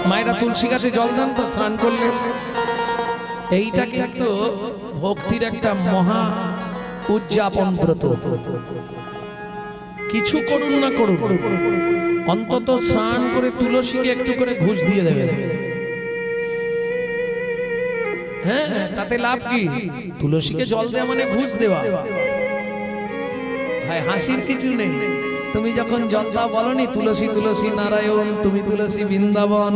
মায়েরা তুলসী গাছে জল দেন তো স্নান করলে। এইটা কিন্তু ভক্তির একটা মহা উদযাপন ব্রত। কিছু করুন না করুন, অন্তত স্নান করে তুলসীকে একটু করে ঘুষ দিয়ে দেবেন। হ্যাঁ, তাতে লাভ কি? তুলসীকে জল দেওয়া মানে ঘুষ দেওয়া। ভাই হাসির কিছু নেই। তুমি যখন জল দাও বলনি তুলসী তুলসী নারায়ণ, তুমি তুলসী বৃন্দাবন,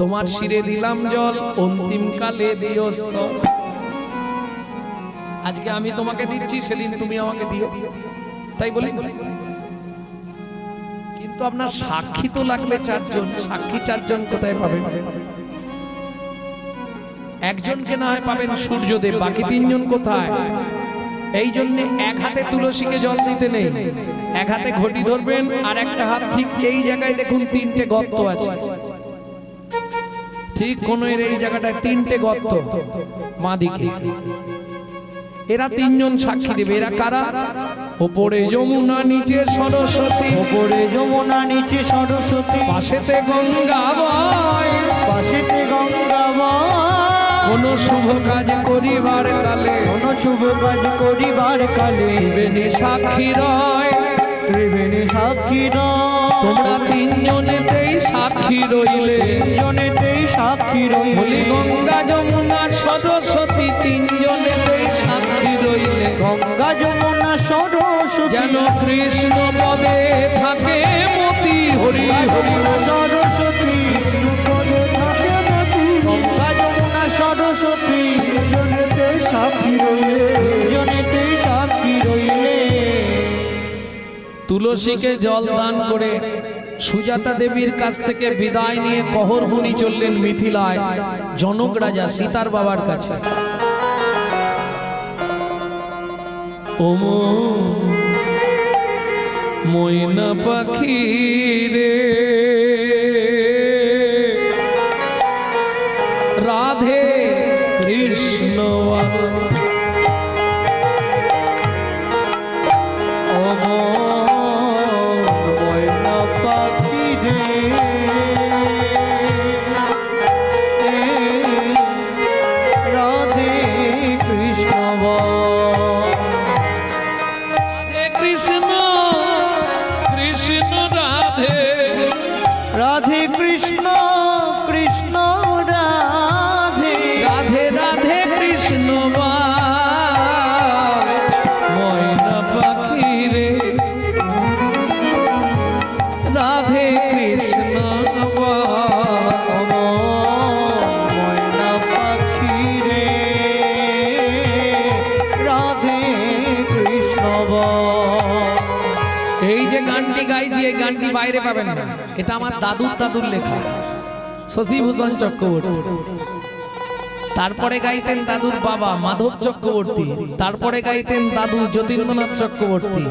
তোমার শিরে দিলাম জল, অন্তিম কালে দিওস্ত। আজকে আমি তোমাকে দিচ্ছি, সেদিন তুমি আমাকে দিও, তাই বলি। কিন্তু আপনার সাক্ষী তো লাগবে চারজন। সাক্ষী চারজন কোথায় পাবেন? একজনকে না হয় পাবেন সূর্যদেব, বাকি তিনজন কোথায়? এই জন্য এক হাতে তুলসীকে জল দিতে নেই, এক হাতে ঘটি ধরবেন, আর একটা হাত ঠিক এই জায়গায় দেখুন তিনটে গর্ত আছে। ঠিক কোণের এই জায়গাটায় তিনটে গর্ত মা দিকে। এরা তিনজন সাক্ষী দেবে। এরা কারা? ওপরে যমুনা নিচে সরস্বতী, ওপরে যমুনা নিচে সরস্বতী, পাশেতে গঙ্গা বয়, পাশেতে গঙ্গা বয়। কোন শুভ কাজ করিবার কালে, কোন শুভ কাজ করিবার কালে, ত্রিবেণী সাক্ষী রয়, ত্রিবেণী সাক্ষী রয়। তোমরা তিনজনেতেই সাক্ষী রইলে, তিনজনেতেই সাক্ষী রইলে। বলি গঙ্গা যমুনা সরস্বতী তিনজনেতেই সাক্ষী রইলে, গঙ্গা যমুনা সরস্বতী যেন কৃষ্ণ পদে থাকে মতি। হরি হরি সরস্বতী পদে থাকে মতি। গঙ্গা যমুনা সরস্বতী তিনজনেতেই সাক্ষী রইলে, তিনজনেতেই সাক্ষী রইলে। তুলসীকে জল দান করে সুজাতা দেবীর কাছ থেকে বিদায় নিয়ে কহরমুনি চললেন মিথিলায় জনক রাজা সীতার বাবার কাছে। ওমো ময়না পাখি রে, রাধে কৃষ্ণ ময়না পাখি রে, রাধে কৃষ্ণ রাধে কৃষ্ণ কৃষ্ণ রাধে, রাধে কৃষ্ণ কৃষ্ণ রাধে, রাধে রাধে কৃষ্ণ ময়না পাখি রে, রাধে কৃষ্ণ ময়না পাখি রে, রাধে কৃষ্ণ। এই যে গানটি গাইছি, এই গানটি বাইরে পাবেন না। এটা আমার দাদুর লেখা, শশীভূষণ চক্রবর্তী। তারপরে গাইতেন দাদুর বাবা মাধব চক্রবর্তী, তারপরে গাইতেন দাদু যতীন্দ্রনাথ চক্রবর্তী,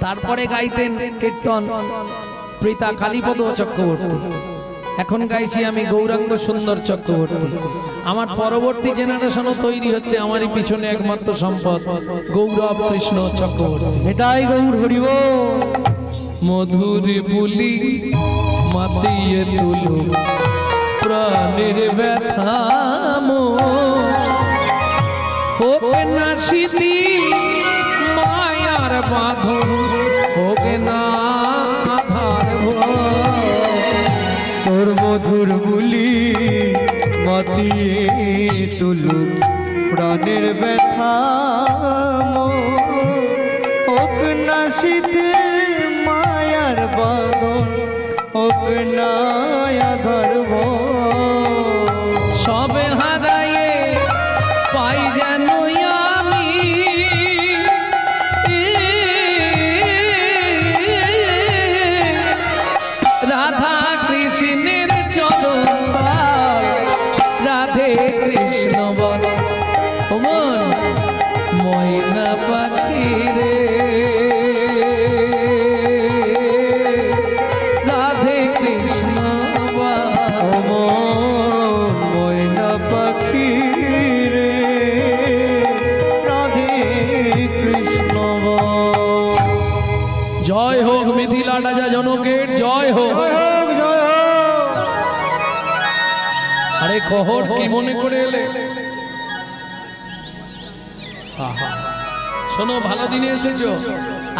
তারপরে গাইতেন কীর্তন প্রীতা কালীপদ চক্রবর্তী। এখন গাইছি আমি গৌরাঙ্গ সুন্দর চক্রবর্তী। আমার পরবর্তী জেনারেশনও তৈরি হচ্ছে, আমারই পিছনে একমাত্র সম্পদ গৌরব কৃষ্ণ চক্রবর্তী। এটাই গৌর হরিব। মধুর বুলি মাতিয়ে তুলো প্রাণের ব্যথা হোক না স্মৃতি মায়ার বাঁধন, হোক না আধার তোর মধুর বুলি মাতিয়ে তুলু প্রাণের ব্যথা, হোক না শীতে মায়ার বাঁধন, হোক না আধার সবে হারায়ে পাই যেন আমি, রাধা কৃষ্ণের চরণ পাই, রাধে কৃষ্ণ বল। মন ময়না পাখি রে, রাধে কৃষ্ণ বল। আরে কহর কি মনে করে এলে? আহা, শোনো, ভালো দিনে এসেছো।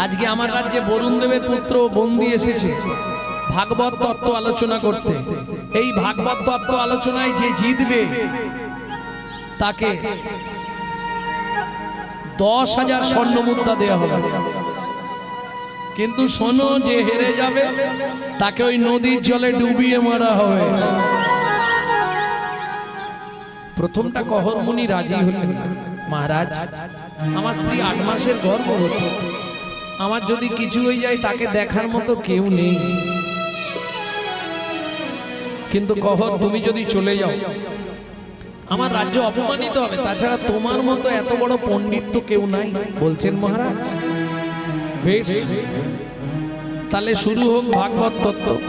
আজকে আমার রাজ্যে বরুণ দেবের পুত্র বন্দি এসেছে ভাগবত তত্ত্ব আলোচনা করতে। এই ভাগবত তত্ত্ব আলোচনায় যে জিতবে তাকে 10,000 স্বর্ণ মুদ্রা দেওয়া হবে। কিন্তু শোনো, যে হেরে যাবে তাকে ওই নদীর জলে ডুবিয়ে মারা হবে। প্রথমটা কহরমুনি রাজি হলেন না। মহারাজ, আমার স্ত্রী 8 মাসের গর্ভবতী, আমার যদি কিছু হয়ে যায় তাকে দেখার মতো কেউ নেই। কিন্তু কহর, তুমি যদি চলে যাও আমার রাজ্য অপমানিত হবে, তাছাড়া তোমার মতো এত বড় পণ্ডিত তো কেউ নাই। বলছেন মহারাজ, বেশ, তাহলে শুরু হোক ভাগবত তত্ত্ব।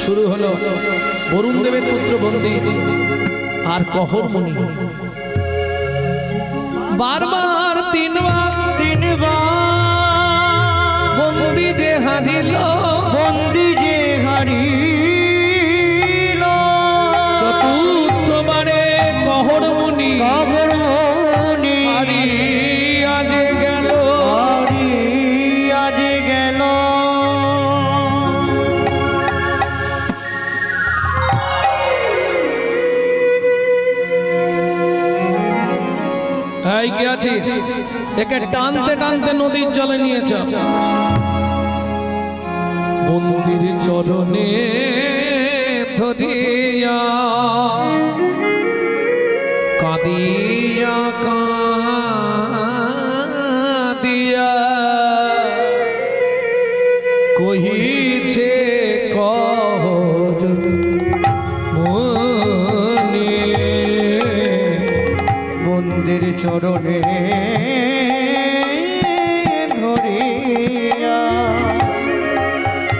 শুরু হলো বরুণ দেবের পুত্র বন্দী আর কহরমুনি। বারবার তিনবার বন্দি যে হারিল, চতুর্থবারে কহরমুনি আজ গেল। এই কি আছিস? একে টানতে টানতে নদীর জলে নিয়েছ। বন্দির চরণে ধরিয়া কাঁদিয়া কাঁদিয়া কহিছে কহর মুনি। বন্দির চরণে ধরিয়া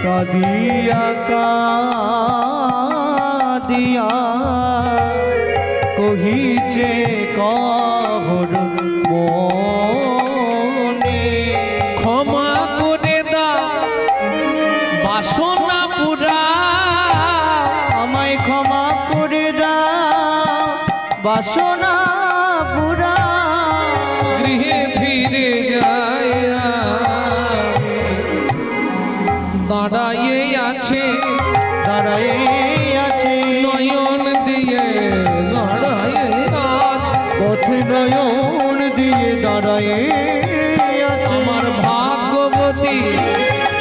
কাঁদিয়া কাঁদিয়া কহিছে কহর মনে। ক্ষমা করে দাও বাসনা পুরা, আমায় ক্ষমা করে দাও বাসনা পুরা। গৃহে ফিরে যায় দাঁড়াইয়ে আছে নয়ন দিয়ে দাঁড়াইয়ে আছে। পথে নয়ন দিয়ে দাঁড়ায় আমার ভাগ্যবতী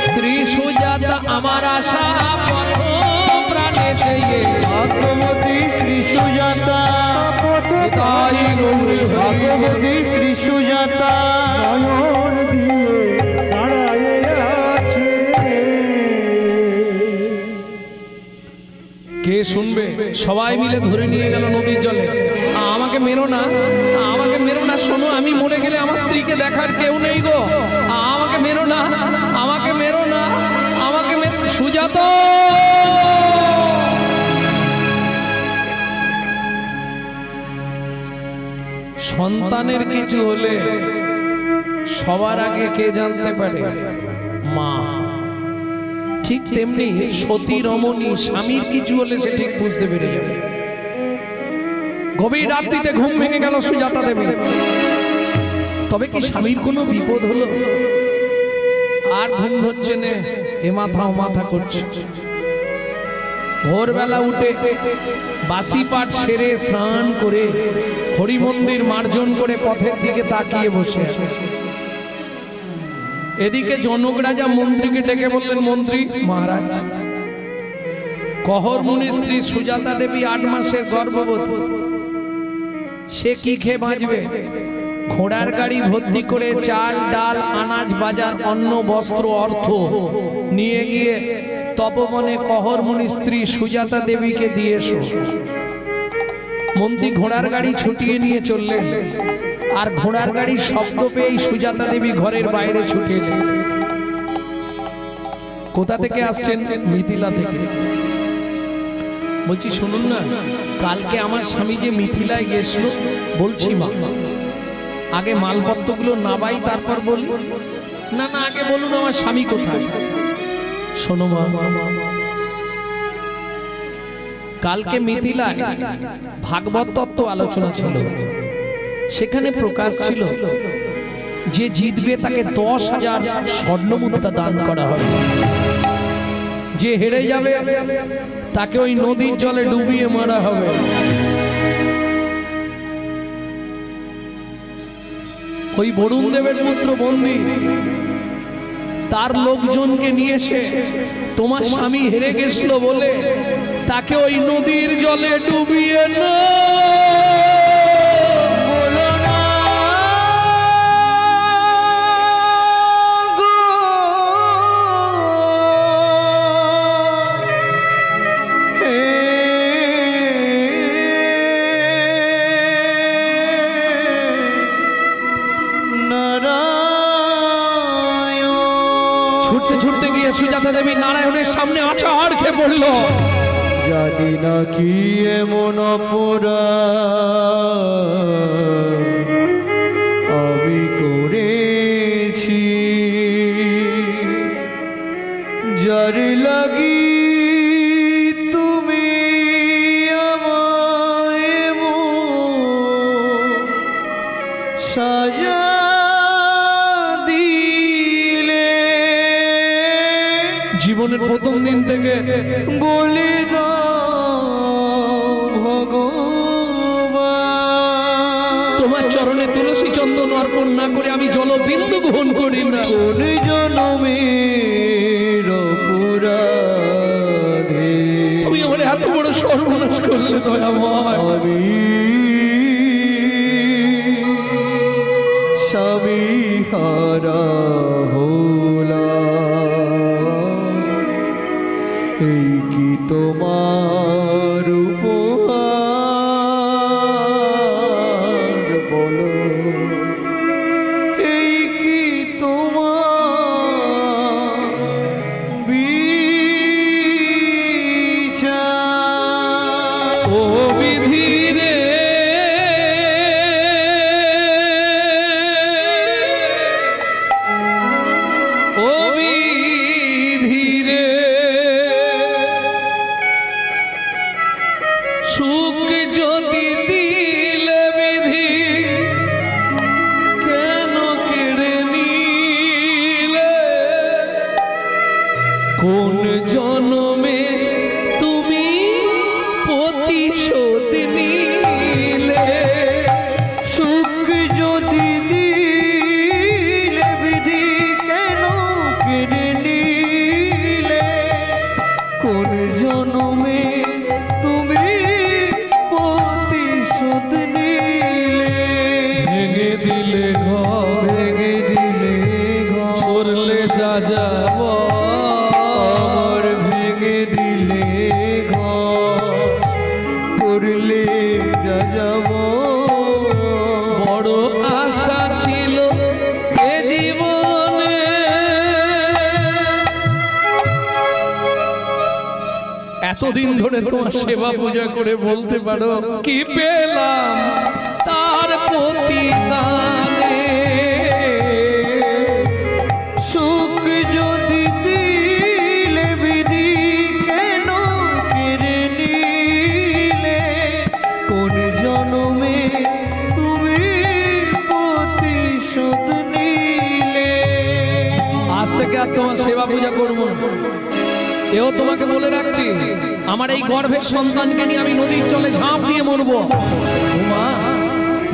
স্ত্রী সুজাতা আমার আশা পথ প্রাণে দিয়ে। ভাগবতী শ্রী সুজাতা তাই গৌরী ভাগবতী শ্রী সুজাতা নয়ন দিয়ে দাঁড়ায় আছে। কে শুনবে? সবাই মিলে ধরে নিয়ে গেল নদীর জলে। আমাকে মেরো না, আমাকে মেরো না। শোনো, আমি মরে গেলে আমার স্ত্রীকে দেখার কেউ নেই গো। আমাকে মেরো না, আমাকে মেরো না, আমাকে মেরো। সুজাতা, সন্তানের কিছু হলে সবার আগে কে জানতে পারে? মা। ঠিক তেমনি সতী রমণী স্বামীর কিছু হলে সে ঠিক বুঝতে পেরে যাবে। গভীর রাত্রিতে ঘুম ভেঙে গেল সুজাতা দেবী। তবে কি স্বামীর কোনো বিপদ হলো? আর ঘুম হচ্ছে না, এ মাথা ও মাথা করছে। ভোরবেলা উঠে বাসি পাঠ সেরে স্নান করে হরি মন্দির মার্জন করে পথের দিকে তাকিয়ে বসে আছে। এদিকে জনক রাজা মন্ত্রীকে ডেকে বললেন, মন্ত্রী মহারাজ, কহরমুনির স্ত্রী সুজাতা দেবী 8 মাসের গর্ভবতী, সে কি খেয়ে বাঁচবে? ঘোড়ার গাড়ি ভর্তি করে চাল ডাল আনাজ বাজার অন্ন বস্ত্র অর্থ নিয়ে গিয়ে তপবনে কহরমুনির স্ত্রী সুজাতা দেবীকে দিয়ে এসো। মন্ত্রী ঘোড়ার গাড়ি ছুটিয়ে নিয়ে চললেন। আর ঘোড়ার গাড়ির শব্দ পেয়ে সুজাতা দেবী ঘরের বাইরে ছুটে এলেন। কোথা থেকে আসছেন? মিথিলা থেকে। বলছি শুনুন না, কালকে আমার স্বামী যে মিথিলায় গেছিল। বলছি মা, আগে মালপত্রগুলো নাবাই তারপর বলি। না না, আগে বলুন আমার স্বামী কোথায়। শোনো মা, কালকে মিথিলায় ভাগবত তত্ত্ব আলোচনা ছিল, সেখানে প্রকাশ ছিল যে জিতবে তাকে 10,000 স্বর্ণ মুদ্রা দান করা হবে, যে হেরে যাবে তাকে ওই নদীর জলে ডুবিয়ে মারা হবে। ওই বরুণ দেবের পুত্র বন্দী তার লোকজনকে নিয়ে এসে তোমার স্বামী হেরে গেছিল বলে তাকে ওই নদীর জলে ডুবিয়ে না ছুটতে ছুটতে গিয়ে সুজাতা দেবী নারায়ণের সামনে আছাড় খেয়ে পড়ল। জানি না কি এমন অপরাধ আমি করেছি, যার লাগি তুমি আমায় সাজা জীবনের প্রথম দিন থেকে বলে ভগবান তোমার চরণে তুলসী চন্দন অর্পণ না করে আমি জলবিন্দু গ্রহণ করি না। কোন জনমের অপরাধে তুমি আমার এত বড় সর্বনাশ করলে দয়াময়। আমি স্বামী হারা এই কি তোমার উপহার বলো, এই কি তোমার বিচার ও বিধি রে ও বিধি রে সুখ যদি দিলে বিধি কেন কেড়ে নিলে, কোন জন্মে তুমি প্রতিশোধ নিলে, সুখ যদি দিলে বিধি কেন কেড়ে নিলে, কোন জন্মে তুমি প্রতিশোধ নিলে, ভেঙে দিলে ঘর ভেঙে দিলে ঘর করলে যা যাব আমার, ভেঙে দিলে ঘর করলে যা যাব। বড় আশা ছিল এ জীবনে, এতদিন ধরে তোমার সেবা পূজা করে বলতে পারো কি পেলাম তার প্রতিদানে। সুখ যদি দিলে বিধি কেন কেড়ে নিলে, কোন জন্মে তুমি প্রতিশোধ নিলে। আজ থেকে আর তোমার সেবা পূজা করবো না। এও তোমাকে বলে রাখছি, আমার এই গর্ভের সন্তানকে নিয়ে আমি নদীর জলে ঝাঁপ দিয়ে মরবো। মা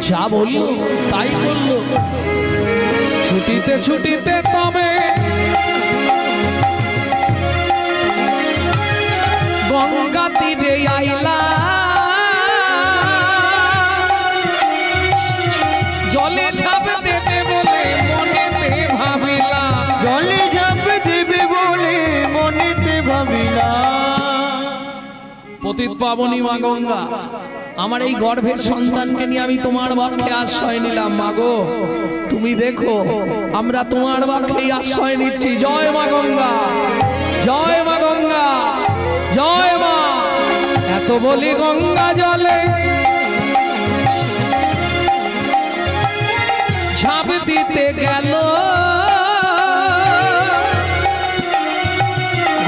যা বললো তাই করলো। ছুটিতে ছুটিতে তবে গঙ্গা তীরে আইলা, জলে ঝাঁপ দেবে বলে মনেতে ভাবিলাম, জলে ঝাঁপ দেবে বলে মনেতে ভাবিলাম। পতিত পাবনী মা গঙ্গা, আমার এই গর্ভের সন্তানকে নিয়ে আমি তোমার বাক্যে আশ্রয় নিলাম। মাগো তুমি দেখো আমরা তোমার বাক্যেই আশ্রয় নিচ্ছি। জয় মা গঙ্গা, জয় মা গঙ্গা, জয় মা। এত বলি গঙ্গা জলে ঝাঁপ দিতে গেল,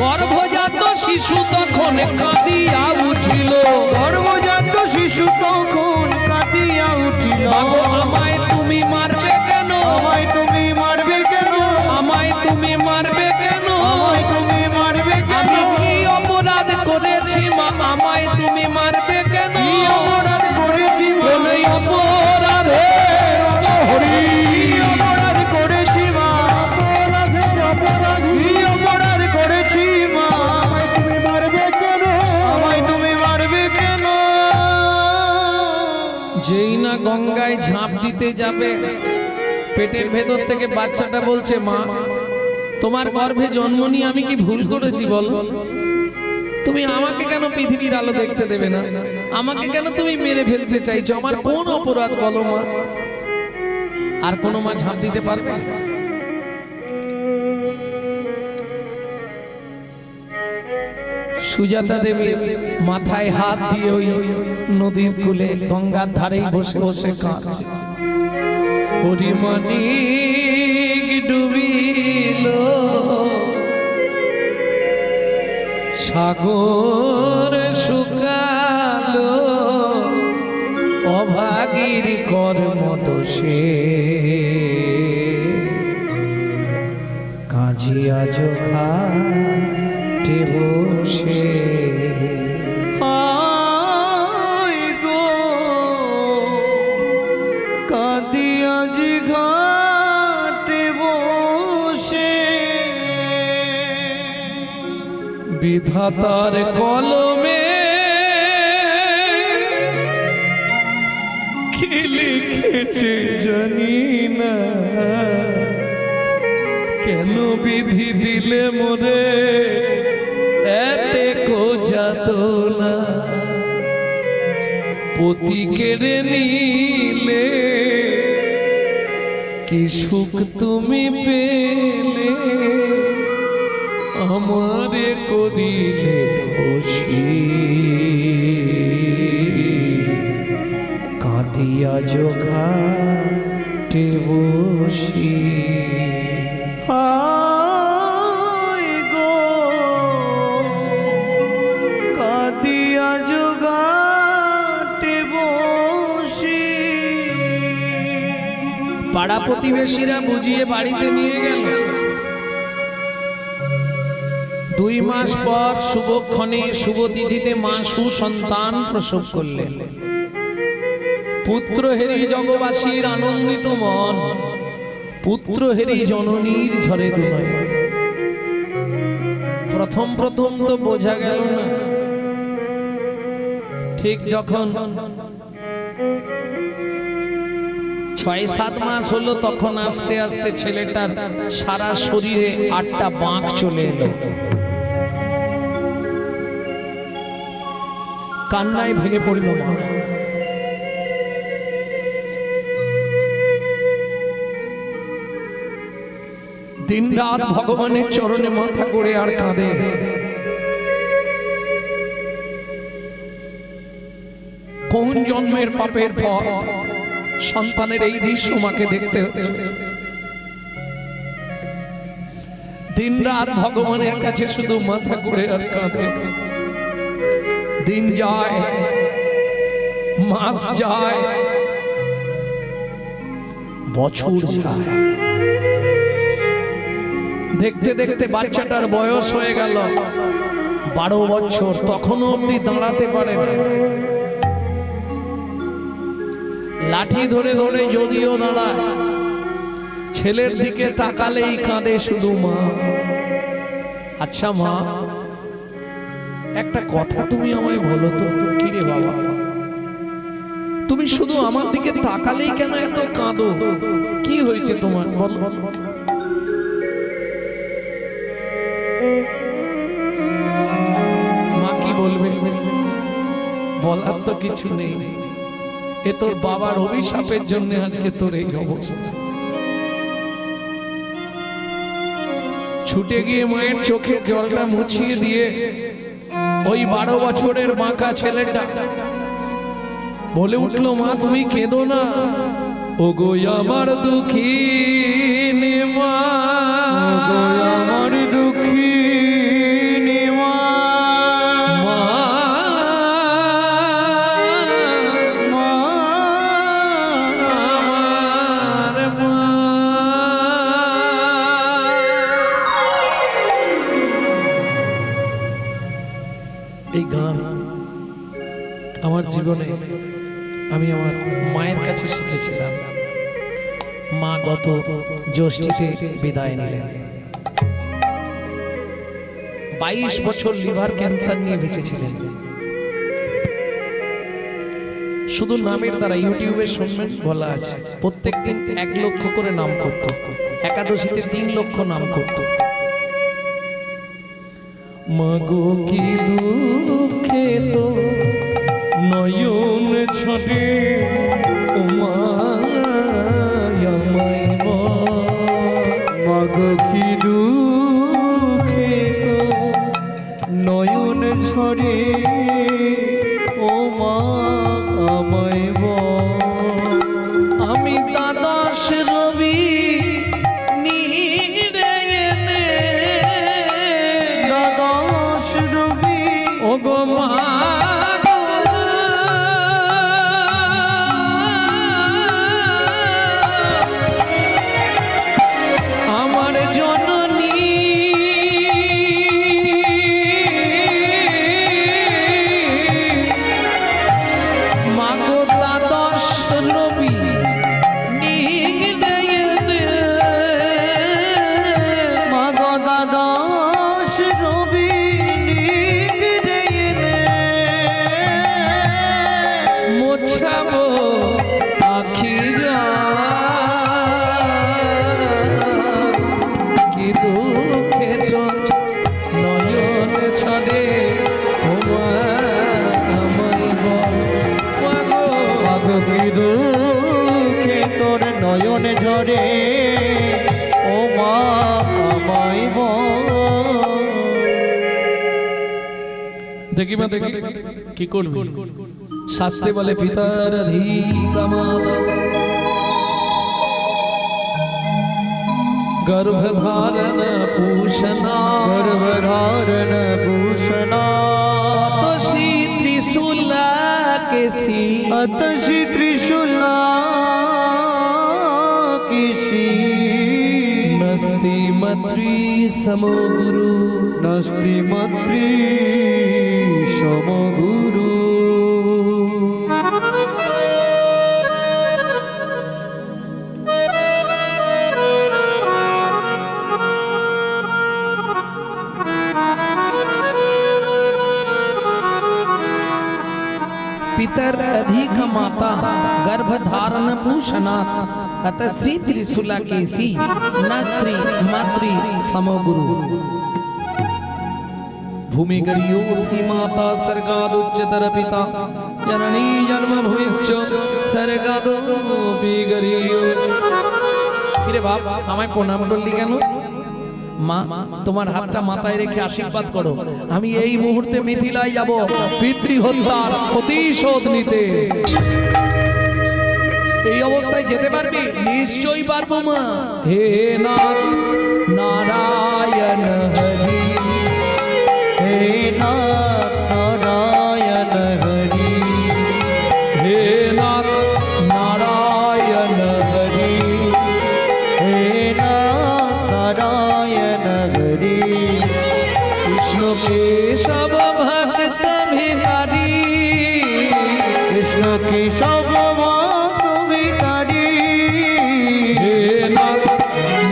গর্ভজাত শিশু শিশু তখন কাঁদিয়া উঠিল, গর্ভজাত শিশু তখন কাঁদিয়া উঠিল। মাগো আমায় তুমি মারবে কেন, আমায় তুমি মারবে কেন, আমায় তুমি মারবে কেন, আমায় তুমি মারবে কেন, আমি কি অপরাধ করেছি মা, আমায় তুমি মারবে কেন, কি অপরাধ করেছি মা, কোন অপরাধে হরি কি অপরাধ করেছি মা, অপরাধের অপরাধী কি অপরাধ করেছি মা, আমায় তুমি মারবে কেন, আমায় তুমি মারবে কেন। যেই না গঙ্গায় ঝাঁপ দিতে যাবে, পেটের ভেতর থেকে বাচ্চাটা বলছে মা তোমার গর্ভে জন্ম নিয়ে আমি কি ভুল করেছি বল, তুমি আমাকে কেন পৃথিবীর আলো দেখতে দেবে না, আমাকে কেন তুমি মেরে ফেলতে চাইছো, আমার কোন অপরাধ বলো মা। আর কোনো মা ঝাঁপ দিতে পারবে? সুজাতা দেবী মাথায় হাত দিয়ে ওই নদীর কূলে গঙ্গার ধারেই বসে বসে কাঁদছে। হরিমানিক ডুবিল সাগর শুকালো, অভাগীর কর্ম দোষে কাজিয়া জোখাটে বসে। আয় গো কাঁদিয়া জি ঘাটে বসে, বিধাতার কলমে কি লিখেছে জানি না, কেন বিধি দিলে মোরে এতে কো যাত না, পতি কেড়ে নিলে কি সুখ তুমি পেলে, আমারে করিলে দোষী কাঁদিয়া জোখাটে বসি। আয় গো কাঁদিয়া জোগাটে বসি। পাড়া প্রতিবেশীরা বুঝিয়ে বাড়িতে নিয়ে গেল। 2 মাস পর শুভক্ষণে শুভ তিথিতে মা সুসন্তান প্রসব করলেন। পুত্র হেরি জগবাসীর আনন্দিত মন, পুত্র হেরি জননীর ঝরে দুনয়। প্রথম প্রথম তো বোঝা গেল না, ঠিক যখন 6-7 মাস হলো তখন আস্তে আস্তে ছেলেটার সারা শরীরে 8টা বাঁক চলে এলো। কান্নায় ভেঙে পড়ল মা। দিন রাত ভগবানের চরণে মাথা করে আর কাঁদে। কোন জন্মের পাপের ফল সন্তানের এই দৃশ্য মাকে দেখতে হচ্ছে। দিন রাত ভগবানের কাছে শুধু মাথা করে আর কাঁদে। দিন যায়, মাস যায়, বছর যায়, দেখতে দেখতে বাচ্চাটার বয়স হয়ে গেল 12 বছর। তখনও অবধি দাঁড়াতে পারে না। লাঠি ধরে ধরে যদিও দাঁড়ায়, ছেলের দিকে তাকালেই কাঁদে শুধু মা। আচ্ছা মা, একটা কথা তুমি আমায় বলো তো, কি রে বাবা, তুমি শুধু আমার দিকে তাকালেই কেন এত কাঁদো? কি হয়েছে তোমার বলো? মা কি বলবে? বলার তো কিছু নেই। এ তোর বাবার অভিশাপের জন্য আজকে তোর এই অবস্থা। ছুটে গিয়ে মায়ের চোখের জলটা মুছিয়ে দিয়ে ওই 12 বছরের বাঁকা ছেলেটা বলে উঠলো, মা তুমি কেঁদো না, ও গো আমার দুঃখিনী মা, আমার দুঃখিনী মা, আমার জীবনে আমি আমার মায়ের কাছে শিখেছিলাম। মা গত জ্যৈষ্ঠীতে বিদায় নিলেন। 22 বছর লিভার ক্যান্সার নিয়ে বেঁচেছিলেন। শুধু নামের দ্বারা ইউটিউবে শুনবেন বলা আছে, প্রত্যেকদিন 1 লক্ষ করে নাম করত, একাদশীতে 3 লক্ষ নাম করত। মাগো কি দুঃখে তো নয়ন ছটে মাগো কি দুঃখে তো নয়ন ছড়ে ও মা আমায় আমি দ্বাদশ রবি নীরে এনে দ্বাদশ রবি ও গো মা আমার জননী মাগো দ্বাদশ রবি নীরে এনে মাগো দ্বাদশ রবি নিগড়ে এনে মোছাবো আখি কি দুঃখে তো নয়ন ছড়ে আমায় বল মাগো মাগো কি দুঃখে তোর নয়ন ঝরে ও মা আমায় দেখি মা দেখি কি করবি? শাস্ত্রে বলে পিতার অধিকামাতা গর্ভধারণ পুষণা গর্ভধারণ ভূষণা তসি ত্রিশূলা কেসি अतशी त्रिशूला किसी नस्ति मत्री समो गुरु नस्ति मंत्री समगुरु पितर अधिक माता गर्भधारण पूषणात् अतः श्री त्रिशूला केसी न स्त्री मातृ समगुरु भूमि गरियोसी माता सर्गादुच्चतर पिता जननी जन्म भूमिश्च सर्गादोपि गरियोस। কিরে বাপ আমায় প্রণাম করলি কেন? মা তোমার হাতটা মাথায় রেখে আশীর্বাদ করো, আমি এই মুহূর্তে মিথিলায় যাব পিতৃ হত্যার প্রতিশোধ নিতে। এই অবস্থায় যেতে পারবি? নিশ্চয়ই পারবো মা। হে নাথ নারায়ণ হরি, हे नाथ नारायण हरि হে নাথ নারায়ণ হরি, हे नाथ नारायण हरि কৃষ্ণ কেশব ভক্ত ভিখারি, कृष्ण की सब बात विकारी হে নাথ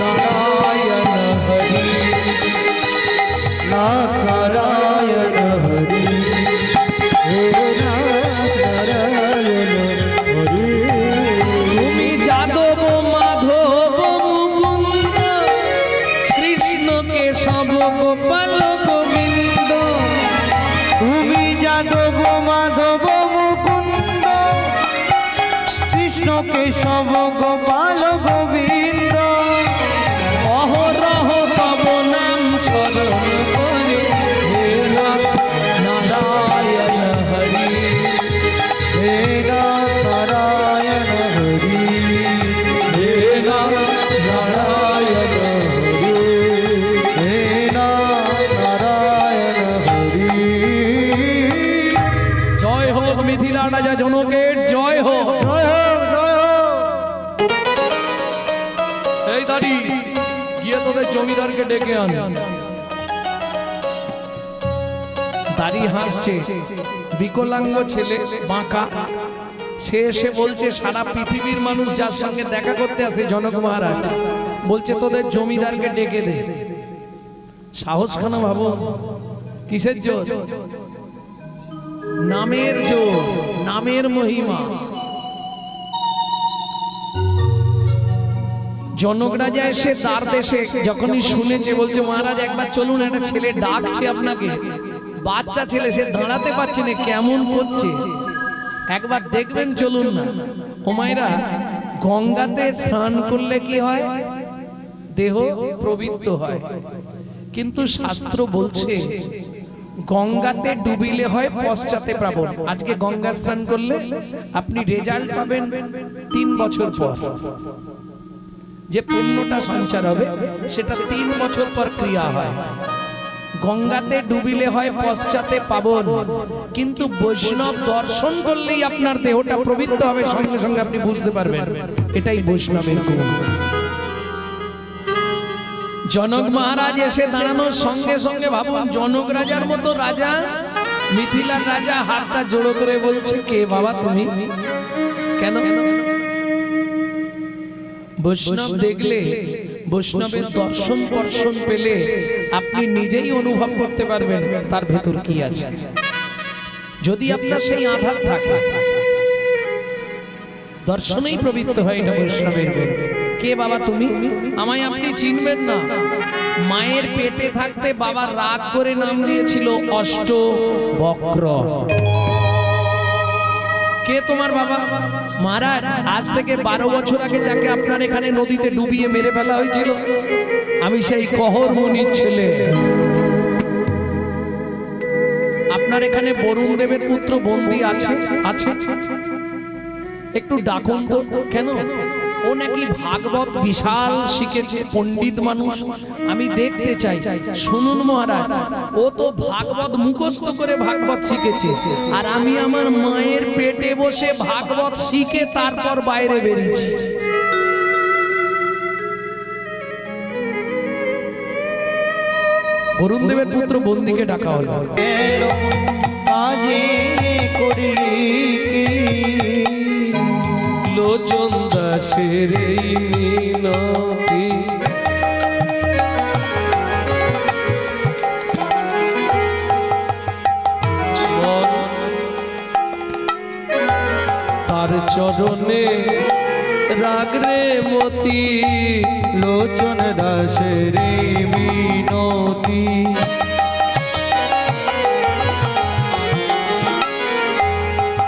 নারায়ণ হরি, नाथ नारायण हरि हे नाथ नारायण हरि তুমি যাদব মাধব মুকুন্দ কৃষ্ণ কেশব গোপাল গোবিন্দ, তুমি যাদব মাধব মুকুন্দ কৃষ্ণ কেশব গোপাল গোবিন্দ অহরহ তব নাম স্মরণ করে, হে নাথ নারায়ণ হরি, हे नाथ नारायण हरि হে নাথ নারায়ণ হরি। हे नाथ नारायण हरि জয় হোক মিথিলা রাজা জনকের জয় হোক। জয় হোক জয় হোক এই দাঁড়ি গিয়ে তোদের জমিদারকে ডেকে আন। দাড়ি হাসছে, বিকলাঙ্গ ছেলে, বাঁকা। সে এসে বলছে সারা পৃথিবীর মানুষ যার সঙ্গে দেখা করতে আসে জনক মহারাজ বলছে তোদের জমিদারকে ডেকে দে। সাহস কেন ভাবো, কিসের জোর? নামের জোর, নামের মহিমা। জনক রাজা এসে তার দেশে যখনই শুনেছে বলছে মহারাজ একবার চলুন, একটা ছেলে ডাকছে আপনাকে। বাচ্চা ছেলে, সে দাঁড়াতে পারছে না, কেমন করছে, একবার দেখবেন চলুন না। ও মায়েরা, গঙ্গাতে স্নান করলে কি হয়? দেহ পবিত্র হয়, কিন্তু শাস্ত্র বলছে গঙ্গাতে ডুবিলে হয় পশ্চাতে প্রাবণ। আজকে গঙ্গা স্নান করলে আপনি রেজাল্ট পাবেন 3 বছর পর। যে পুণ্যটা সঞ্চার হবে সেটা 3 বছর পর ক্রিয়া হয়। গঙ্গাতে ডুবিলে হয় পশ্চাতে পাবন, কিন্তু বৈষ্ণব দর্শন করলেই আপনার দেহটা পবিত্র হবে, সঙ্গে সঙ্গে আপনি বুঝতে পারবেন এটাই বৈষ্ণবের গুণ। জনক মহারাজ এসে দাঁড়ানোর সঙ্গে সঙ্গে ভাবুন, জনক রাজার মতো রাজা, মিথিলার রাজা হাতটা জোড়ো করে বলছে কে বাবা তুমি? কেন? বৈষ্ণব দেখলে, বৈষ্ণবের দর্শন দর্শন পেলে আপনি নিজেই অনুভব করতে পারবেন তার ভেতর কি আছে। যদি আপনার সেই আধার থাকে, দর্শনেই পবিত্র হয় না বৈষ্ণবের গুণ। কে বাবা তুমি? আমায় আপনি চিনবেন না। মায়ের পেটে থাকতে বাবা রাগ করে নাম দিয়েছিল অষ্টবক্র। কে তোমার বাবা? মহারাজ আজ থেকে 12 বছর আগে যাকে আপনার এখানে নদীতে ডুবিয়ে মেরে ফেলা হয়েছিল, আমি সেই কহর মুনির ছেলে। আপনার এখানে বরুণ দেবের পুত্র বন্দী আছে? আছে। একটু ডাকুন তো। কেন? ও নাকি ভাগবত বিশাল শিখেছে, পণ্ডিত মানুষ, আমি দেখতে চাই। শুনুন মহারাজ, ও তো ভাগবত মুখস্থ করে ভাগবত শিখেছে, আর আমি আমার মায়ের পেটে বসে ভাগবত শিখে তারপর বাইরে বেরিয়েছি। বরুণ দেবের পুত্র বন্দীকে ডাকা হলো। কাজে করিলি কি লোচন দাসের এই মিনতি, তার চরণে রাগরে মতি, লোচন দাসের এই মিনতি,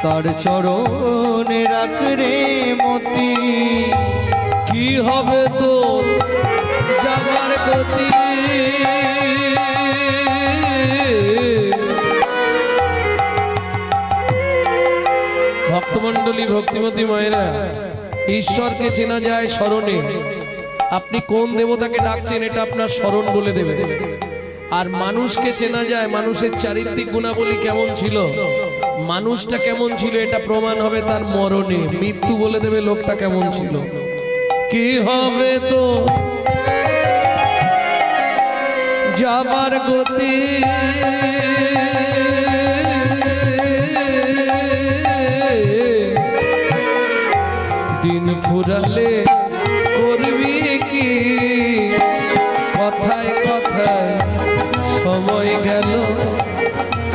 তার চরণে রাখ রে মতি। কি হবে তো যাবার গতি? ভক্তমণ্ডলী, ভক্তিমতী মায়েরা, ঈশ্বরকে চেনা যায় স্মরণে। আপনি কোন দেবতাকে ডাকছেন এটা আপনার স্মরণ বলে দেবে। আর মানুষকে চেনা যায় মানুষের চারিত্রিক গুণাবলী কেমন ছিল, মানুষটা কেমন ছিল এটা প্রমাণ হবে তার মরণে। মৃত্যু বলে দেবে লোকটা কেমন ছিল। কি হবে তো যাবার গতি, দিন ফুরালে করবি কি? কথায় কথায় সময় গেল,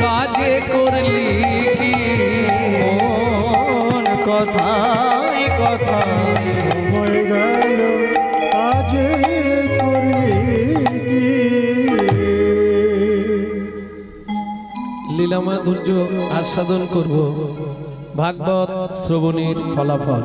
কাজে করলি কি? কোন কথায় কথায় সময় গেল, কাজে করবি কি? লীলা মাধুর্য আস্বাদন করব ভাগবত শ্রবণের ফলাফল।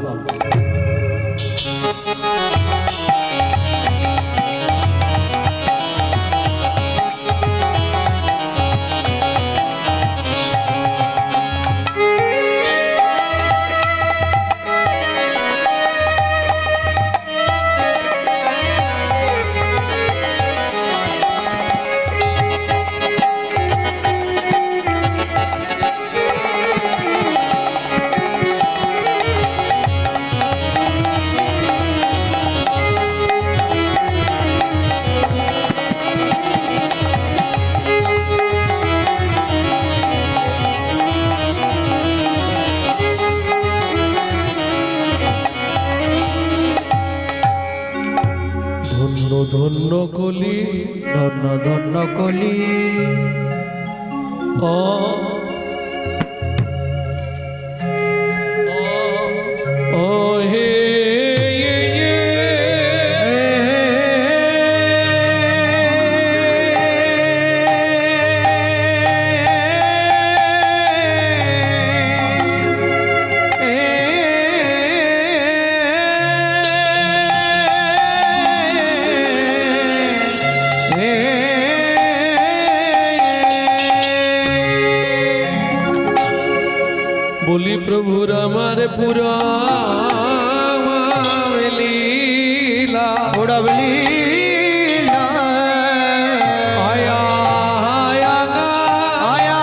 কলি ধন্য ধন্য কলি ও ও হে বলি প্রভুর আমার পুরা লীলা উড়াবলি আয়া আয়া গা আয়া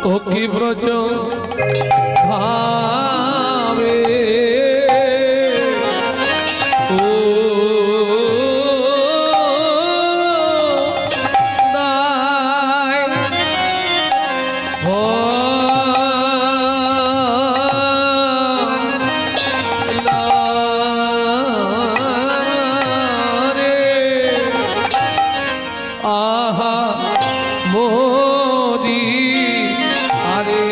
ও কি ব্রজ ভাবে ও দায় ও লা রে আহা মোরি আরে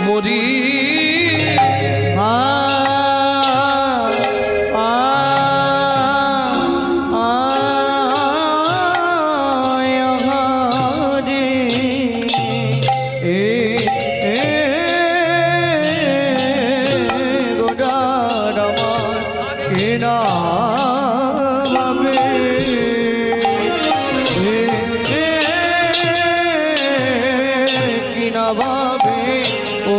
মোরি ভাবে ও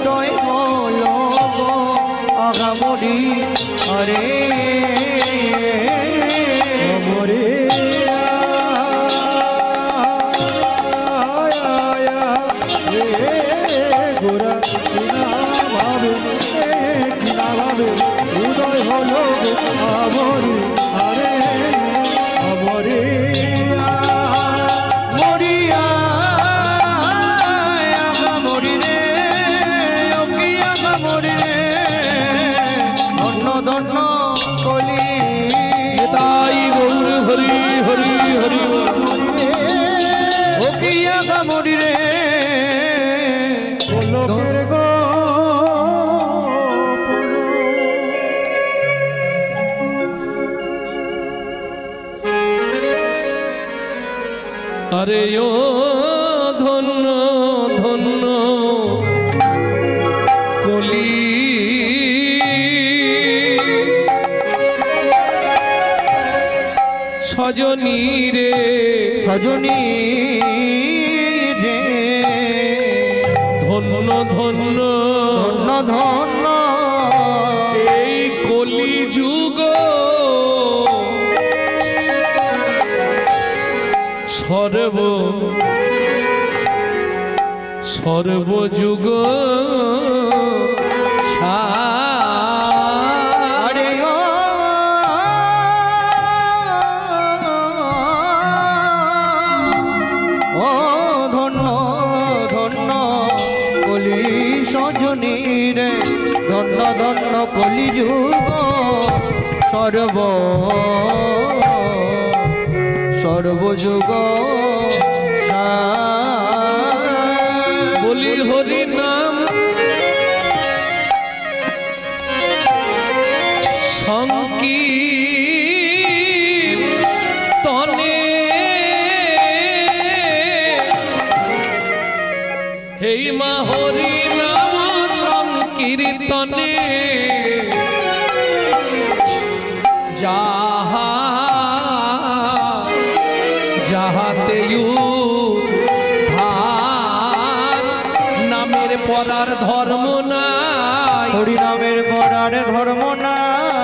দয় হল আগামরি আরে মরে গোরা ভাবে উদয় হল আমরি আরে আমরে মরিয়া ধন্য কলি তাই গৌর হরি হরি হরি ও কিয়া গামরি রে লোকের গো আরে ও ধন্য ধন্য কলি সজনী রে সজনী রে ধন্য ধন্য ধন্য ধন্য এই কলি যুগ সর্বযুগ আরে ও ধন্য ধন্য কলি সজনী রে ধন্য ধন্য কলি যুগ সর্বযুগ বলি হরি নাম সংকীর্তনে হেই মা হরি নাম সংকীর্তনে যাহা যাহাতে নামের পরার ধর্ম নাই হরি নামের পরার ধর্ম না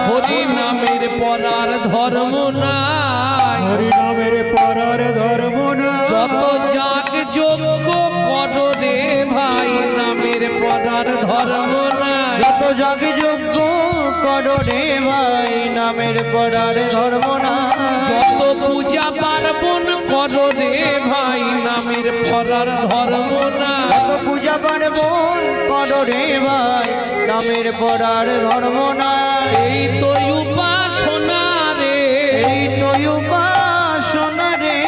হরি নামের পরার ধর্ম নাই হরি নামের পরার ধর্ম না যত যাগ যোগ্য করো রে ভাই নামের পরার ধর্ম নাই যত যাগ যোগ্য করো রে ভাই নামের পরার ধর্ম না যত পূজা পার্বণ করো রে ভাই নামের পরার ধর্ম না যত পূজা পার্বণ করো রে ভাই নামের পরার ধর্ম না এই তো উপাসনা রে এই তো উপাসনা রে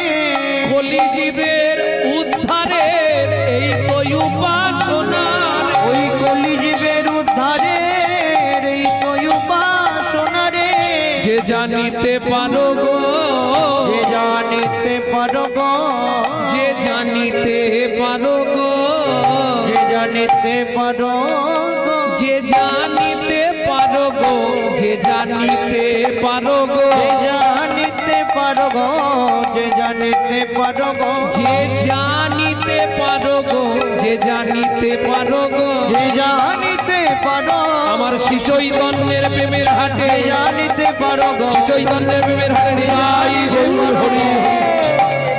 কলিজীবের উদ্ধারের এই তো উপাসনা রে। ওই কলিজীবের উদ্ধারে এই তো উপাসনা রে যে জানিতে পারো গো যে জানিতে পারো গো যে জানিতে পারো গো যে জানিতে পারো গো যে জানিতে পারো গো যে জানিতে পারো গো যে জানিতে পারো গো যে জানিতে পারো গো যে জানিতে পারো গো যে জানিতে পারো গো যে জানিতে পারো আমার শ্রী চৈতন্যের প্রেমের হাটে যে জানিতে পারো গো শ্রী চৈতন্যের প্রেমের হাটে নিতাই গৌর হরি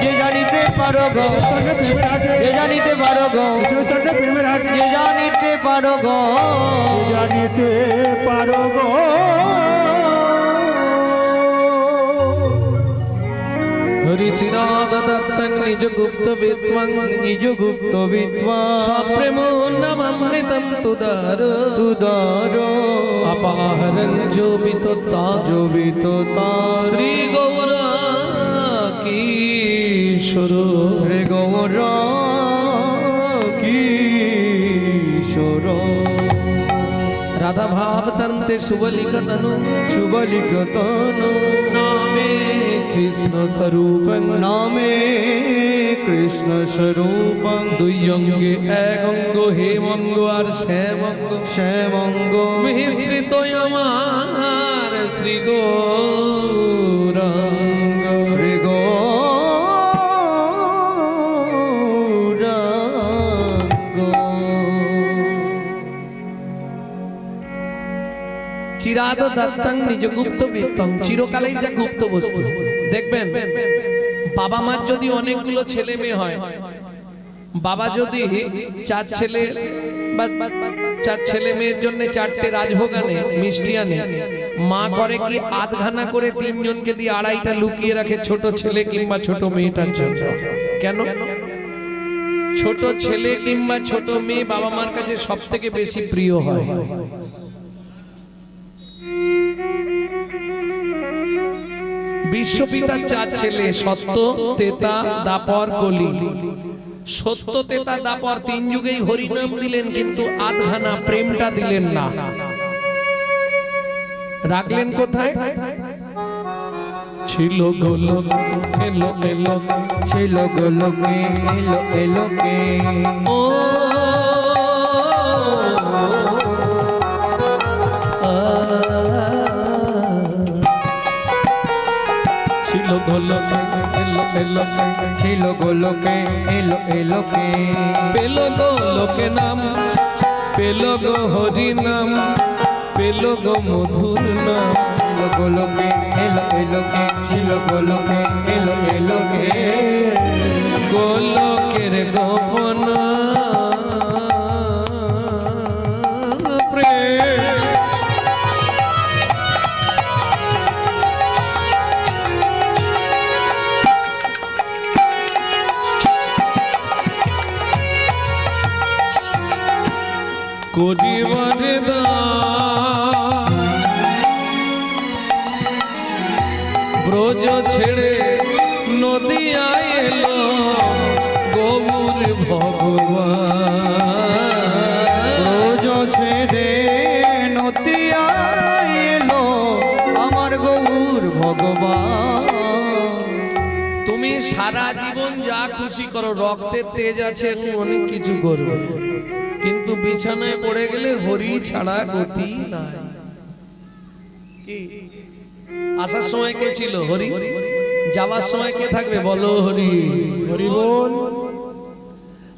যে জানিতে পারো গো যে জানিতে পারো গো যে জানিতে পারো গো জানিতে পারো গো হরি চিরাদ দত্তং নিজ গুপ্ত বিদ্বাং নিজ গুপ্ত বিদ্বান সপ্রেম নামৃতম তুদার তুদার অপাহরং জোবিত জবিত তার শ্রী গৌর কিশোর শ্রী গৌর কিশোর রাধা ভাব তন্তে শুভলিক তনু শুভলিখতন নামে কৃষ্ণ স্বরূপং নামে কৃষ্ণ স্বরূপং দুই অঙ্গে এক অঙ্গ হেমঙ্গ আর শ্যামঙ্গ শ্যামঙ্গ মিশ্রিত আমার শ্রী গৌরাঙ্গ শ্রী চিরাদ দত্তং নিজ গুপ্ত বিত্তং চিরকালেই যা গুপ্ত বস্তু দেখবেন বাবা মার যদি অনেকগুলো ছেলে মেয়ে হয় বাবা যদি চার ছেলে বা চার ছেলে মেয়ের জন্য চারটে রাজভোগ আনে মিষ্টি আনে মা করে কি আধখানা করে তিনজনকে দিয়ে আড়াইটা লুকিয়ে রাখে ছোট ছেলে কিংবা ছোট মেয়েটার জন্য কেন ছোট ছেলে কিংবা ছোট মেয়ে বাবা মার কাছে সব থেকে বেশি প্রিয় হয় বিশ্বপিতার চার ছেলে সত্য তেতা দাপর কলি সত্য তেতা দাপর তিন যুগেই হরিনাম দিলেন কিন্তু আধখানা প্রেমটা দিলেন না রাখলেন কোথায় ছিল গোলক এলো এলো ছিল গোলকে এলো এলোকে ও ছিল গোলক এলো এলো ছিল গোলকে এলো এলোকে পেল গো লোকে নাম পেল গো হরি নাম পেল গো মধুর নাম ছিল গোলকে এলো এলোকে ছিল গোলকে এলো এলোকে গোলকের গোপন প্রেম করিবারে ব্রজ ছেড়ে নদিয়া এলো গৌর ভগবান রোজ ছেড়ে নতিয়া এলো আমার গৌর ভগবান তুমি সারা জীবন যা খুশি করো রক্তের তেজ আছে অনেক কিছু করবে কিন্তু বিছানায় পড়ে গেলে হরি ছাড়া গতি নাই কি আসার সময় কে ছিল হরি যাওয়ার সময় কে থাকবে বলো হরি হরি বল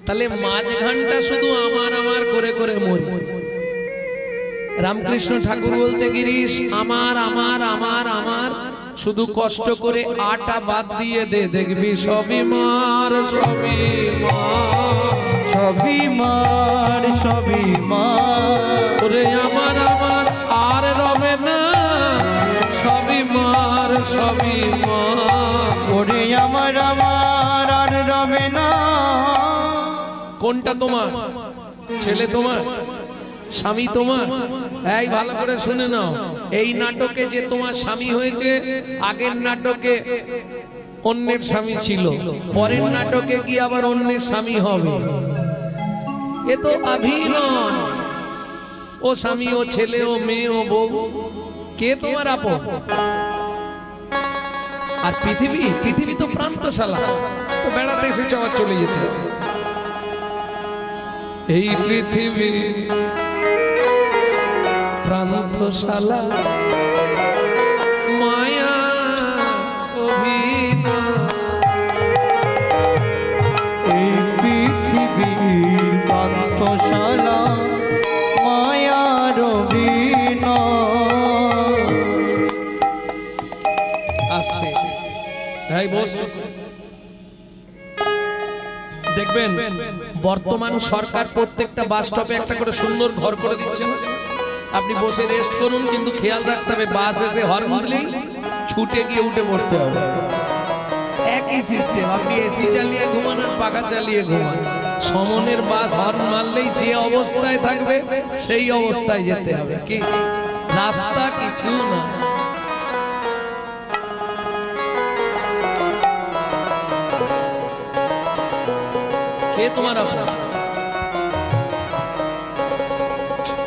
তাহলে মাঝখানটা শুধু আমার আমার করে করে মরি রামকৃষ্ণ ঠাকুর বলছে গিরিশ আমার আমার আমার আমার শুধু কষ্ট করে আটা বাদ দিয়ে দে দেখবি সবই মার সবই মার সবই মার সবই মার ওরে আমার আমার আর রবে আমার আমার আর রবে না। কোনটা তোমার? ছেলে তোমার, স্বামী তোমার? এই ভালো করে শুনে নাও, এই নাটকে যে তোমার স্বামী হয়েছে, আগের নাটকে অন্যের স্বামী ছিল, পরের নাটকে কি আবার অন্যের স্বামী হবে? এ তো অভিনয়। ও স্বামী, ও ছেলে, ও মেয়ে, ও বউ, কে তোমার আপন? আর পৃথিবী, পৃথিবী তো প্রান্তশালা, তো বেড়াতে এসেছে আবার চলে যেতে হবে। এই পৃথিবী প্রান্তশালা, মায়া অভিনয়। এই পৃথিবীর পান্থশালা মায়ার অভিনয়। আস্তে ভাই বস। দেখবেন বর্তমান সরকার প্রত্যেকটা বাস স্টপে একটা করে সুন্দর ঘর করে দিচ্ছেন। আপনি বসে রেস্ট করুন, কিন্তু খেয়াল রাখতে হবে বাস এসে হর্ন দিলেই ছুটে গিয়ে উঠে পড়তে হবে। একই সিস্টেম, আপনি এসি চালিয়ে ঘুমান আর পাখা চালিয়ে ঘুমান, সমনের বাস হর্ন মারলেই যে অবস্থায় থাকবে সেই অবস্থায় যেতে হবে। কি রাস্তা কিছু না। কে তোমার আপন?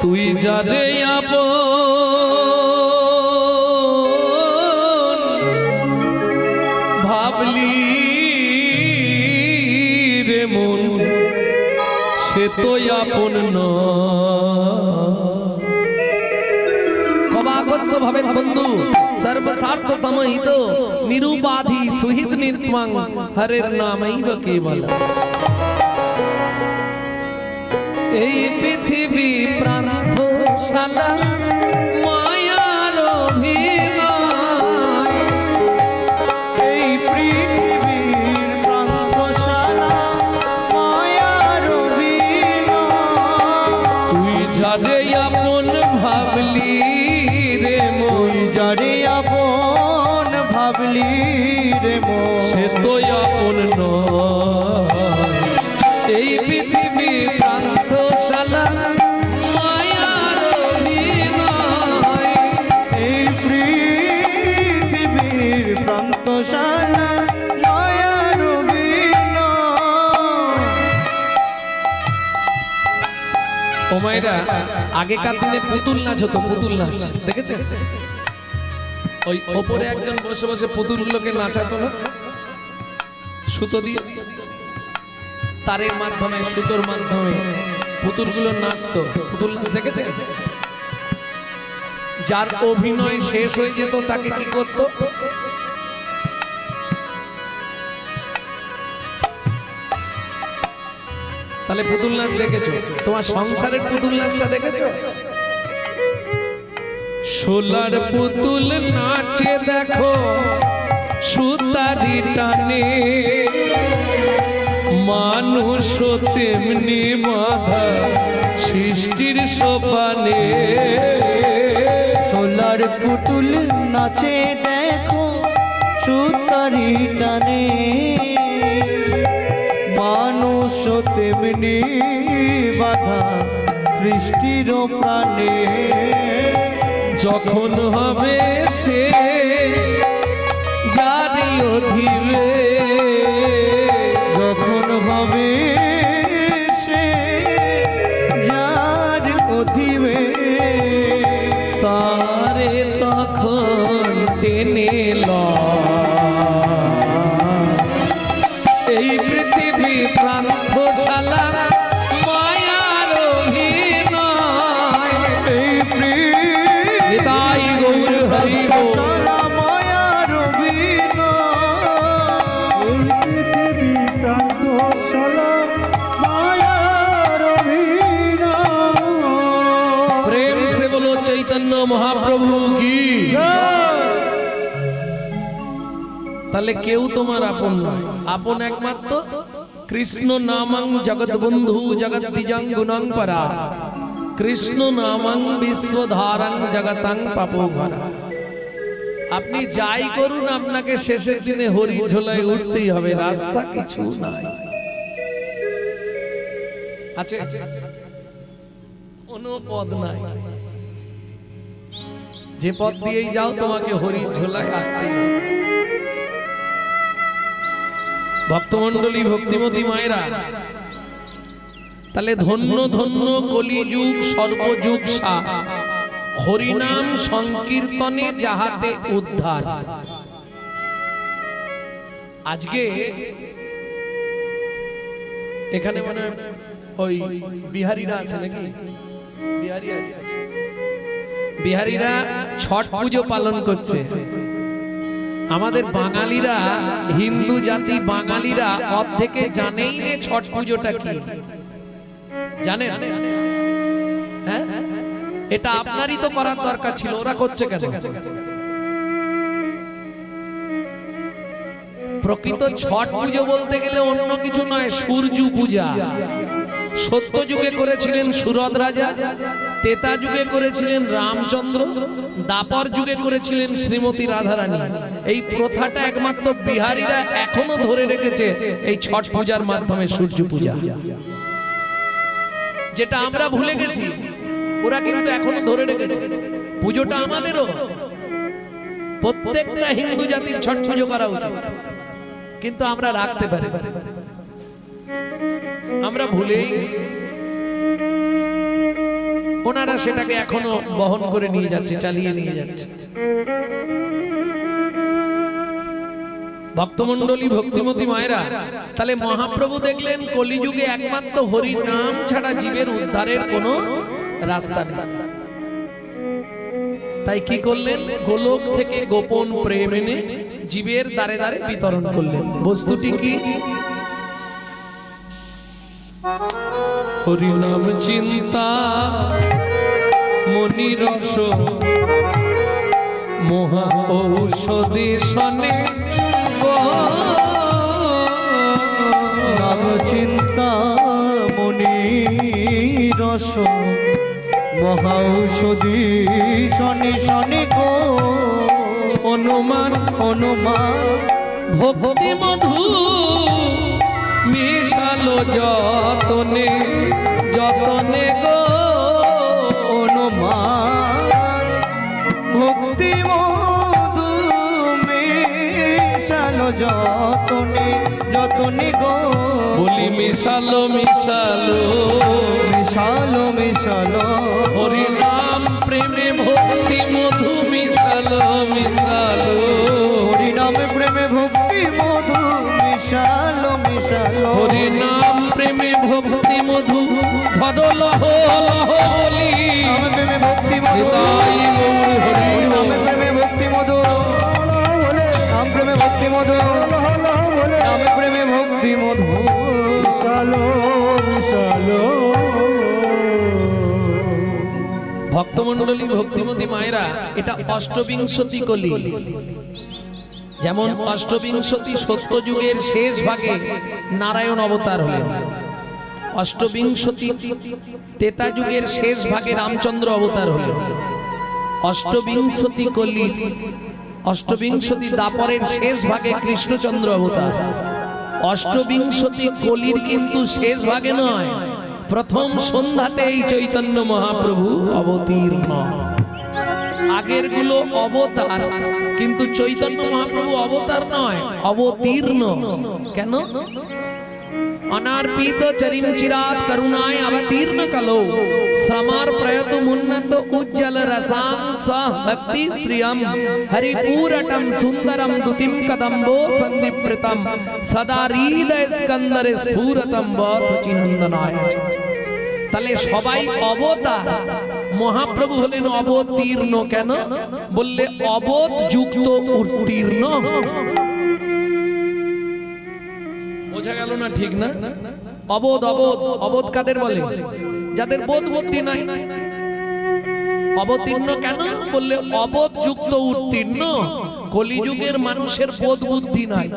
তুই যারে আপন ভাবলি রে মন, সে তো আপন নবাগস্য ভাবে বন্ধু সর্বস্বার্থ সমহিত নিরুপাধি সুহিত নিত্যং হরের নামৈব কেবল। এই পৃথিবী প্রান্তশালা মায়ার অভিনয়। এই পৃথিবীর প্রান্তশালা মায়ার অভিনয়। তুই যারে আপন ভাবলি রে মন, তুই যারে আপন ভাবলি রে মন, সে তো আপন নয়। এই পৃথিবী প্রান্তশালা মায়ার অভিনয়। এই পৃথিবীর প্রান্তশালা মায়ার অভিনয়। ও মায়েরা, আগেকার দিনে পুতুল নাচ হতো, পুতুল নাচ দেখেছেন? ওই ওপরে একজন বসে বসে পুতুলগুলোকে নাচাতো না, সুতো দিয়ে, তারের মাধ্যমে, সুতোর মাধ্যমে পুতুলগুলো নাচতো। পুতুল নাচ দেখেছে? যার অভিনয় শেষ হয়ে যেত তাকে কি করতো? তাহলে পুতুল নাচ দেখেছো? তোমার সংসারের পুতুল নাচটা দেখেছো? সোলার পুতুল নাচে দেখো সুতারি টানে, মানুষ তেমনি বাধা সৃষ্টির সোপানে। সোলার পুতুল নাচে দেখো সুতারি টানে, মানুষ তেমনি বাধা সৃষ্টির প্রাণে। যখন হবে শেষ জারি অধিবে, যখন হবে সে যার অধিবে, তারে তখন টেনে এই পৃথিবী প্রান্তশালা মায়ার অভিনয়। এই নিতাই গৌর হরি বল। প্রান্তশালা মায়ার অভিনয়। এই পৃথিবী প্রান্তশালা মায়ার অভিনয়। प्रेम से बोलो चैतन्य महाप्रभु की। তাহলে কেউ তোমার আপন নয়, আপন একমাত্র কৃষ্ণ নামং জগৎ বন্ধু জগৎ দ্বিজং গুণং পরা, কৃষ্ণ নামং বিশ্বধারং জগতং পাপো ভরা। আপনি যাই করুন আপনাকে শেষের দিনে হরি ঝোলায় উঠতেই হবে, রাস্তা কিছু নাই। আছে কোনো পদ নাই, যে পথ দিয়েই যাও তোমাকে হরি ঝোলায় আসতেই হবে। ভক্তমণ্ডলী, ভক্তিমতী মায়েরা, তাহলে ধন্য ধন্য কলিযুগ সর্বযুগ সা, হরিনাম সংকীর্তনে যাহাতে উদ্ধার। আজকে এখানে মানে ওই বিহারীরা আছে নাকি? বিহারী আছে, বিহারীরা ছট পুজো পালন করছে। আমাদের বাঙালিরা, হিন্দু জাতি বাঙালিরা অর্ধেকে জানেই না ছট পুজোটা কি। জানেন? হ্যাঁ, এটা আপনারই তো করার দরকার ছিল, ওরা করছে কেন? প্রকৃত ছট পুজো বলতে গেলে অন্য কিছু নয়, সূর্য পূজা। সত্য যুগে করেছিলেন সুরদ রাজা, তেতা যুগে করেছিলেন রামচন্দ্র, দাপর যুগে করেছিলেন শ্রীমতী রাধারানী। এই প্রথাটা একমাত্র বিহারীরা এখনো ধরে রেখেছে, এই ছট পূজার মাধ্যমে সূর্য পূজা, যেটা আমরা ভুলে গেছি, ওরা কিন্তু এখনো ধরে রেখেছে। পুজোটা আমাদেরও, প্রত্যেকটা হিন্দু জাতির ছট পুজো করা উচিত, কিন্তু আমরা রাখতে পারি, আমরা ভুলেই গেছি। ওনারা সেটাকে এখনো বহন করে নিয়ে যাচ্ছে, চালিয়ে নিয়ে যাচ্ছে। ভক্তমণ্ডলী, ভক্তিমতী মায়েরা, তাহলে মহাপ্রভু দেখলেন কলিযুগে একমাত্র হরি নাম ছাড়া জীবের উদ্ধারের কোনো রাস্তা নেই। তাই কি করলেন? গোলক থেকে গোপন প্রেম এনে জীবের দ্বারে দ্বারে বিতরণ করলেন। বস্তুটি কি? হরি নাম চিন্তা মনি রস মহা ঔষধি সনে, নাম চিন্তা মনি রস মহাঔষধি শনি শনি গো, অনুমান হনুমান ভক্তি মধু মিশালো যতনে যতনে গো, হনুমান ভক্তি মধু মিশালো যতনে যতনে গো, বলি মিশালো মিশালো মিশালো মিশালো হরি নাম প্রেমে ভক্তি মধু মিশালো মিশালো, হরি নামে প্রেমে ভক্তি মধু মিশালো মিশালো, হরি নাম প্রেমে ভক্তি মধু ধরো লহ লহ বলি, নামে প্রেমে ভক্তি মধু নিতাই গৌর হরি নামে প্রেমে ভক্তি মধু নাম প্রেমে ভক্তি মধু নামে প্রেমে ভক্তি মধু মিশালো মিশালো। ভক্তমণ্ডলী, ভক্তিমতী মায়েরা, এটা অষ্টবিংশতি কলি। যেমন অষ্টবিংশতি সত্যযুগের শেষ ভাগে নারায়ণ অবতার হলেন, অষ্টবিংশতি তেতা যুগের শেষ ভাগে রামচন্দ্র অবতার হলেন, অষ্টবিংশতি কলি অষ্টবিংশতি দাপরের শেষ ভাগে কৃষ্ণচন্দ্র অবতার। অষ্টবিংশতি কলির কিন্তু শেষ ভাগে নয়, প্রথম সন্ধ্যাতে এই চৈতন্য মহাপ্রভু অবতীর্ণ। আগের গুলো অবতার, কিন্তু চৈতন্য মহাপ্রভু অবতার নয়, অবতীর্ণ। কেন? অনার্পিত চরিম চিরাত করুণায় অবতীর্ণ কলো, শ্রমার প্রয়ত মুন্নত উজ্জ্বল রসাং সহ ভক্তি শ্রিয়ম হরিপুরটম সুন্দরম দুতিম কদম্বো সন্নিপ্রতম সদা হৃদয় স্কন্দরে স্ফুরতম সচিনন্দনায়। তাহলে সবাই অবতার, মহাপ্রভু হলেন অবতীর্ণ। কেন? বললে অবোধ যুক্ত উত্তীর্ণ। বোঝা গেল না? ঠিক না? অবোধ অবোধ অবোধ কাদের বলে? যাদের বোধ বুদ্ধি নাই। অবতীর্ণ কেন? বললে অবোধ যুক্ত উত্তীর্ণ। কলিযুগের মানুষের বোধ বুদ্ধি নাই,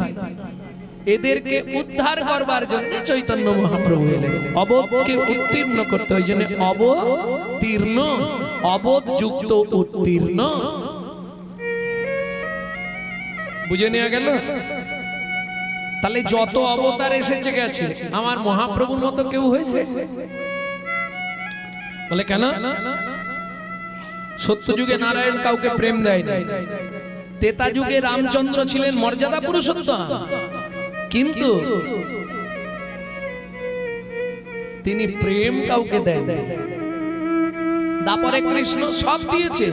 এদেরকে উদ্ধার করবার জন্য চৈতন্য মহাপ্রভু এলেন, অবোধকে উত্তীর্ণ করতে। ওই জন্য অবতীর্ণ, অবোধ যুক্ত উত্তীর্ণ। বুঝে নেওয়া গেল? তাহলে যত অবতার এসেছে গেছে, আমার মহাপ্রভুর মতো কেউ হয়েছে? বলে কেন? সত্য যুগে নারায়ণ কাউকে প্রেম দেয় না, ত্রেতা যুগে রামচন্দ্র ছিলেন মর্যাদা পুরুষোত্তম, কিন্তু তিনি প্রেম কাউকে দেন না। দাপরে কৃষ্ণ সব দিয়েছে,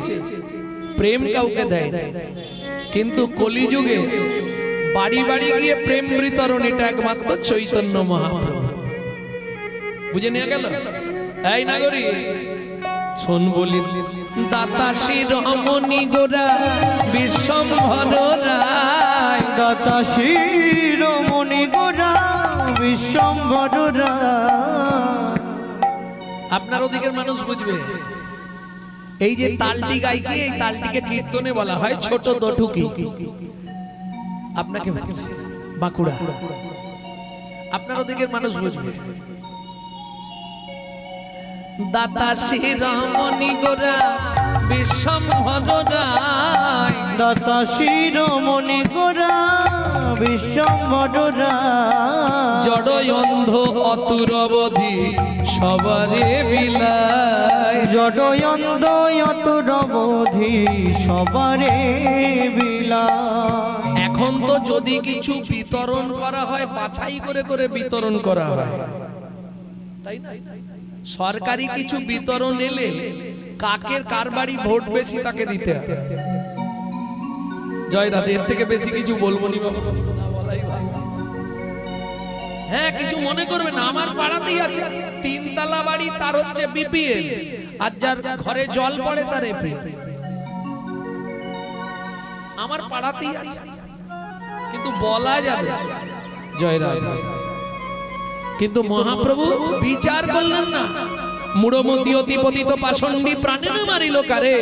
প্রেম কাউকে দেয় না। কিন্তু কলিযুগে বাড়ি বাড়ি গিয়ে প্রেম বিতরণ, এটা একমাত্র চৈতন্য মহাপ্রভু। বুঝে নিয়ে গেল? এই নাগরী শোন বলি, দাতা শিরোমণি গোরা বিশ্বম্ভর রায়, দাতা শিরোমণি গোরা বিশ্বম্ভর রায়। আপনার ওদিকের মানুষ বুঝবে। এই যে তালটি গাইছি, এই তালটিকে কীর্তনে বলা হয় ছোট দঠুকি। আপনাকে বলছি বাঁকুড়া, আপনার ওদিকের মানুষ বুঝবে। দাতা শিরোমণি গোরা বিশ্বম্ভর রায়, দাতা শিরোমণি গোরা বিশ্বম্ভর রায়। জড় অন্ধ অতুরবধি সবারে বিলায়, জড় অন্ধ অতুরবধি সবারে বিলায়। এখন তো যদি কিছু বিতরণ করা হয়, বাছাই করে করে বিতরণ করা হয়, তাই না? সরকারি কিছু বিতরণ এলে কার বাড়ি ভোট বেশি তাকে দিতে হবে। জয় দাদা, এর থেকে বেশি কিছু বলবো নি বাবা, না বলাই ভালো। হ্যাঁ, কিছু মনে করবে না, আমার পাড়াতেই আছে 3 তলা বাড়ি, তার হচ্ছে বিপিএল, আর যার ঘরে জল পড়ে তার এপিএল। আমার পাড়াতেই আছে, কিন্তু বলা যাবে। জয় রাধা। কিন্তু মহাপ্রভু বিচার করলেন না। মূঢ়মতি অতিপতিত পাষণ্ডী প্রাণেন মারিল কারে,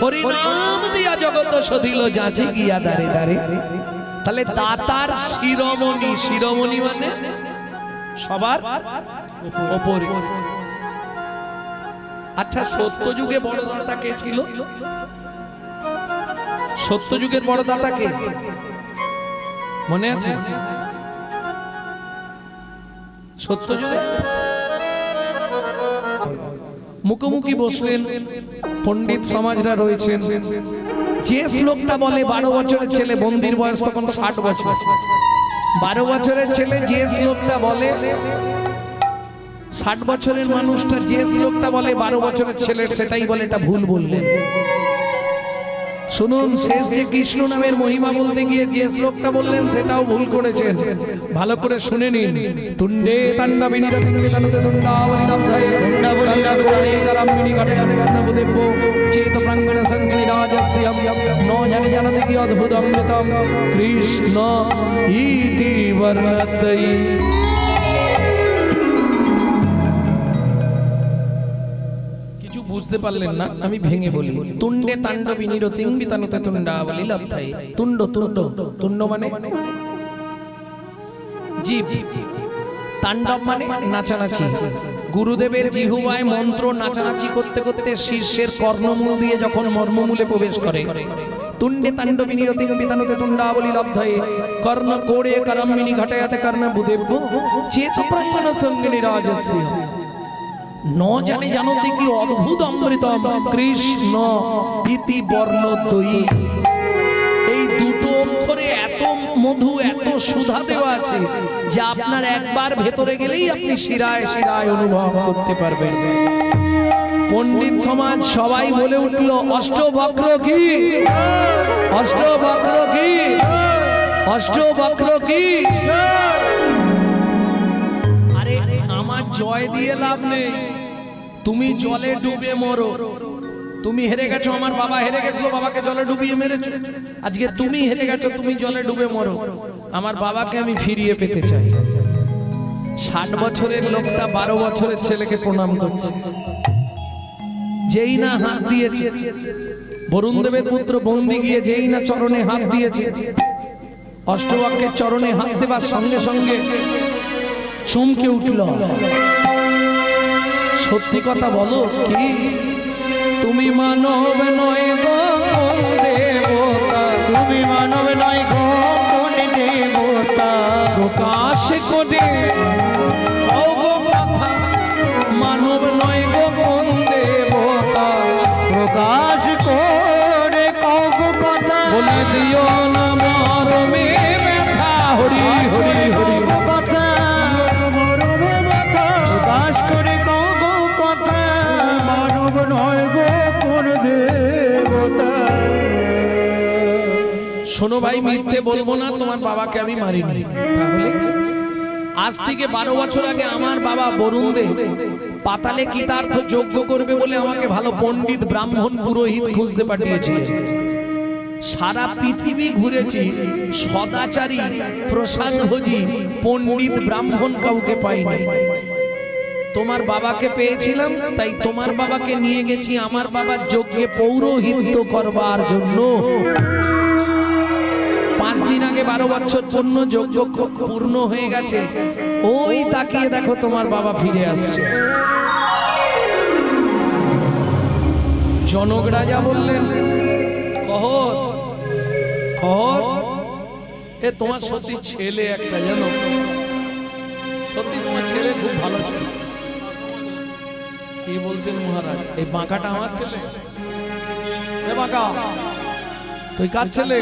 হরি নাম দিয়া জগত সধিল যাচি গিয়া দারে দারে। তাহলে দাতার শিরোমণি, শিরোমণি মানে সবার উপরে। আচ্ছা, সত্য যুগে বড় দাতা কে ছিল? সত্য যুগের বড় দাতা কে মনে আছে? সত্য যুগে মুখোমুখি বসলেন পণ্ডিত সমাজরা রয়েছেন। যে শ্লোকটা বলে 12 বছরের ছেলে, বন্দির বয়স তখন 60 বছর, 12 বছরের ছেলে যে শ্লোকটা বলে, 60 বছরের মানুষটা যে শ্লোকটা বলে 12 বছরের ছেলের সেটাই বলে, এটা ভুল বললেন। শুনুন, শেষ যে কৃষ্ণ নামের মহিমা বলতে গিয়ে যে শ্লোকটা বললেন সেটাও ভুল করেছেন, ভালো করে শুনে নিন। তুণ্ডে তাণ্ডবিনী রতিঙ্গে তনুতে তুণ্ডাবলি লব্ধায়ে, তুণ্ডাবলি লব্ধায়ে কারাম্বিনী ঘটে ঘটে গন্ধবদেব্য চেত প্রাঙ্গণ সংগিনী রাজস্রিয়ম, ন জানে জানতে কি অদ্ভুত অমৃতম কৃষ্ণ ইতি বর্ণতৈ। বুঝতে পারলেন না, আমি ভেঙে বলি। তুণ্ডে তাণ্ডবিনী রতিঙ্গি তনুতে তুণ্ডাবলি লব্ধায়ে। তুণ্ড, তুণ্ড, তুণ্ড মানে জীব, তাণ্ডব মানে নাচানাচি। গুরুদেবের জিহ্বায় মন্ত্র নাচানাচি করতে করতে শিষ্যের কর্ণমূল দিয়ে যখন মর্মমূলে প্রবেশ করে, তুণ্ডে তাণ্ডবিনী রতিঙ্গি তনুতে তুণ্ডাবলি লব্ধায়ে কর্ণ কোড়ে কারাম্বিনী ঘটায়াতে কর্ণ বুদেব্য চেত প্রাঙ্গণ সঙ্গিনী রাজস্রিয়ম, ন জানে জানতে কি অদ্ভুত অমৃতম কৃষ্ণ ইতি বর্ণদ্বয়ী। এই দুটো অক্ষরে এত মধু, এত সুধা দেওয়া আছে যে আপনার একবার ভেতরে গেলেই আপনি শিরায় শিরায় অনুভব করতে পারবেন। পণ্ডিত সমাজ সবাই বলে উঠল, অষ্টবক্র কি, অষ্টবক্র কি, অষ্টবক্র কি। আরে আমার জয় দিয়ে লাভ নেই, তুমি জলে ডুবে মরো। তুমি হেরে গেছো, আমার বাবা হেরে গেছিল, বাবাকে জলে ডুবিয়ে মেরেছো। আজকে তুমি হেরে গেছো, তুমি জলে ডুবে মরো। আমার বাবাকে আমি ফিরিয়ে পেতে চাই। 60 বছরের লোকটা 12 বছরের ছেলেকে প্রণাম করছে। যেই না হাত দিয়েছে, বরুণ দেবের পুত্র বন্দি গিয়ে যেই না চরণে হাত দিয়েছে, অষ্টবক্রের চরণে হাত দেবার সঙ্গে সঙ্গে চমকে উঠল। সত্যি কথা বলো কি, তুমি মানব নয় গো দেবতা, তুমি মানব নয় গো দিও না মরমে ব্যথা হরি হরি হরি কথা মরণে ব্যথা প্রকাশ করে কও গো কথা মানব নয় গো কোন দেবতা শোনো ভাই মিথ্যে বলবো না তোমার বাবাকে আমি মারিনি তাহলে আজ থেকে 12 বছর আগে আমার বাবা বরুণ দেব পাতালে কৃতার্থ যজ্ঞ করবে বলে আমাকে ভালো পণ্ডিত ব্রাহ্মণ পুরোহিত খুঁজতে পাঠিয়েছিল সারা পৃথিবী ঘুরেছি সদাচারী প্রসাদভোজী পণ্ডিত ব্রাহ্মণ কাউকে পাইনি তোমার বাবাকে পেয়েছিলাম তাই তোমার বাবাকে নিয়ে গেছি আমার বাবার যজ্ঞে পৌরোহিত্য করবার জন্য 5 দিন আগে 12 বছর পূর্ণ যজ্ঞ পূর্ণ হয়ে গেছে ওই তাকিয়ে দেখো তোমার বাবা ফিরে আসছে জনক রাজা বললেন কহর কহর এ তোমার সত্যি ছেলে একটা জানো সত্যি তোমার ছেলে খুব ভালো ছেলে কি বলছেন মহারাজ এই বাঁকাটা আমার ছেলে এ বাঁকা তুই কার ছেলে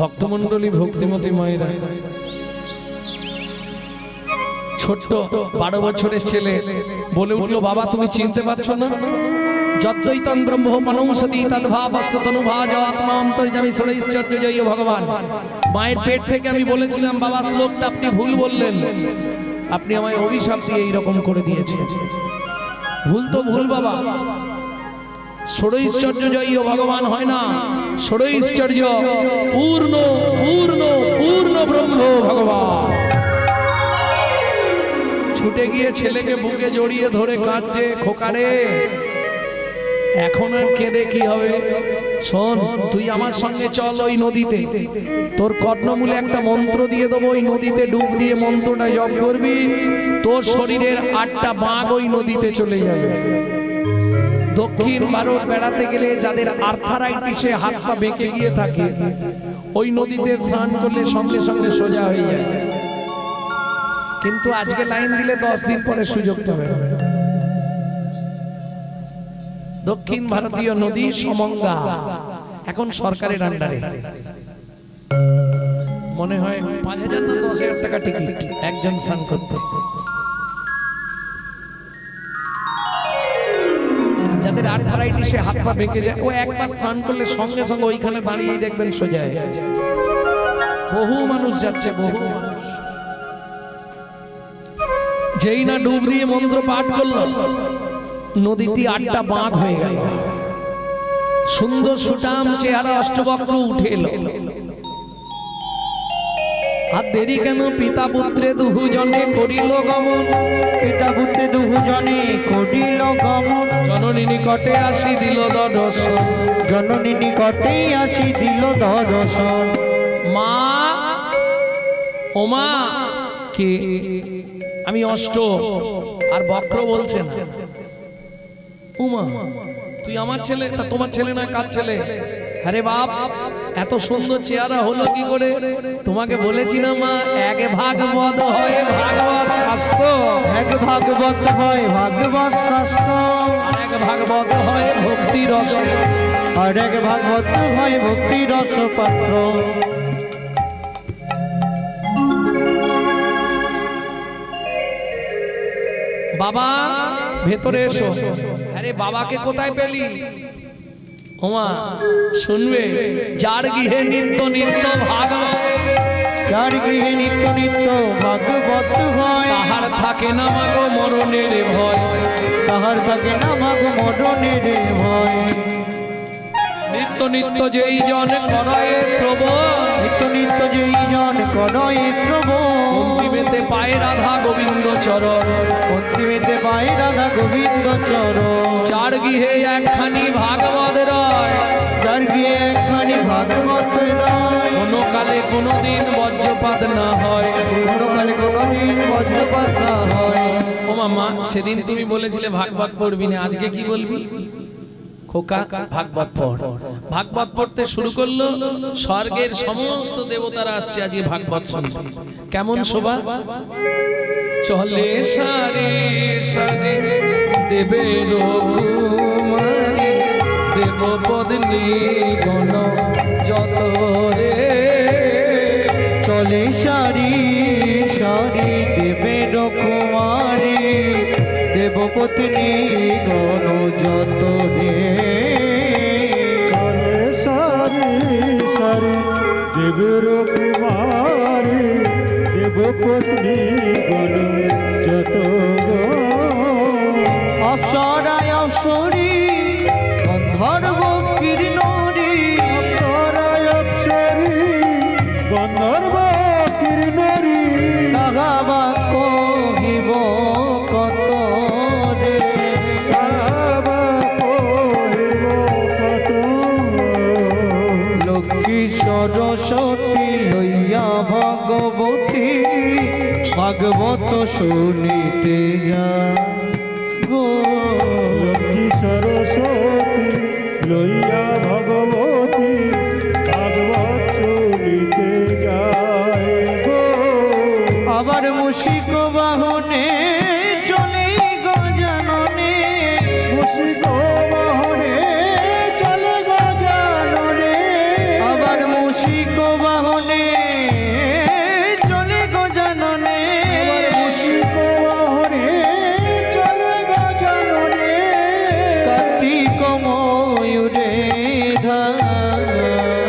ভক্তমণ্ডলী ভক্তিমতী মায়েরা ছোট্ট 12 বছরের ছেলে বলে উঠলো বাবা তুমি চিনতে পারছো না যদ্দৈতং ব্রহ্ম পনংসতি তদ্ভাবস্য তনুভাজ আত্মা অন্তর্যামী ষড়ৈশ্চর্য জয় ভগবান মায়ের পেট থেকে আমি বলেছিলাম বাবা শ্লোকটা আপনি ভুল বললেন আপনি আমায় অভিশাপ দিয়ে এইরকম করে দিয়েছেন ভুল তো ভুল বাবা ষড়ৈশ্চর্য জয় ভগবান হয় না ষড়ৈশ্চর্য পূর্ণ পূর্ণ পূর্ণ ব্রহ্ম ভগবান ছুটে গিয়ে ছেলেকে বুকে জড়িয়ে ধরে কাঁদছে খোকারে এখন আর কেঁদে কি হবে শোন তুই আমার সঙ্গে চল ওই নদীতে তোর কর্ণমূলে একটা মন্ত্র দিয়ে দেবো ওই নদীতে ডুব দিয়ে মন্ত্রটা জপ করবি তোর শরীরের 8টা বাঘ ওই নদীতে চলে যাবে দক্ষিণ ভারত বেড়াতে গেলে যাদের আর্থারাইটিসে হাত পা বেঁকে গিয়ে থাকে ওই নদীতে স্নান করলে সঙ্গে সঙ্গে সোজা হয়ে যায় কিন্তু আজকে লাইন দিলে 10 দিন পরে সুযোগ পাবে দক্ষিণ ভারতীয় নদী সমঙ্গা এখন সরকারের আন্ডারে মনে হয় 5,000 না 10,000 টাকা টিকিট একজন স্নান করতে যাদের আর্থারাইটিসে হাত পা বেঁকে যায় ও একবার স্নান করলে সঙ্গে সঙ্গে ওইখানে দাঁড়িয়ে দেখবেন সোজা হয়ে গেছে বহু মানুষ যাচ্ছে বহু যেই না ডুব দিয়ে মন্ত্র পাঠ করল নদীটি 8টা বাঁধ হয়ে গেল সুন্দর সুটাম চেহারা অষ্টবক্র উঠে এলো আর দেরি কেন পিতা পুত্রে দুজনে করিল গমন পিতা পুত্রে দুজনে করিল গমন জননী নিকটে আসি দিল দর্শন জননী নিকটে আসি দিল দর্শন মা ও মা কে আমি অষ্ট আর বক্র বলছেন উমা তুই আমার ছেলে তা তোমার ছেলে না কার ছেলে আরে বাপ এত সুন্দর চেহারা হলো কি করে তোমাকে বলেছি না মা এক ভাগবত হয় ভাগবত শাস্ত্র এক ভাগবত হয় ভাগবত শাস্ত্র আর এক ভাগবত হয় ভক্তি রস আর এক ভাগবত হয় ভক্তি রস পাত্র বাবা ভেতরে এসো আরে বাবাকে কোথায় পেলি ওমা শুনবে যার গৃহে নিত্য নিত্য ভাগবত যার গৃহে নিত্য নিত্য ভাগবত হয় তাহার থাকে না মাগো মরণের ভয় তাহার থাকে না মাগো মরণের ভয় নিত্য নিত্য যেই জন করয়ে শ্রবণ নিত্য নিত্য যেই জন করয়ে শ্রবণ অন্তিমেতে পায়ে রাধা গোবিন্দ চরণ অন্তিমেতে পায়ে রাধা গোবিন্দ চরণ যার গৃহে একখানি ভাগবত রয় যার গৃহে একখানি ভাগবত রয় কোনো কালে কোনোদিন বজ্রপাত না হয় কোনো কালে কোনোদিন বজ্রপাত না হয় ও মামা সেদিন তুমি বলেছিলে ভাগবত পড়বি না আজকে কি বলবি খোকা ভাগবত পড় ভাগবত পড়তে শুরু করলো, স্বর্গের সমস্ত দেবতারা আসছে আজকে ভাগবত শুনতে। কেমন শোভা! চলে সারি সারি দেবের কুমারী, দেবপত্নী গণ যত রে। চলে সারি সারি দেবের কুমারী, দেবপত্নী গণ যত রে। চলে সারি সারি দেবের কুমারী, দেবপত্নী গণ যত গো। অপ্সরায় অপ্সরী গন্ধর্ব কিরণরী, অপ্সরায় অপ্সরী গন্ধর্ব কিরণরী। গাবা কহিব কত রে। গাবা কহিব কত। লক্ষ্মী সরস্বতী লইয়া ভগবতী, ভাগবত শুনিতে যা গো। লক্ষ্মী সরস্বতী লইয়া ভগবতী, ভাগবত শুনিতে যায় গো। আবার মুশিক বাহনে চলে গজাননে, মুশিক বাহনে চলে গজাননে। আবার মুশিক বাহনে চলে গজাননে। আবার মুশিক বাহনে চলে গজাননে। কার্তিক ময়ূরে ধার,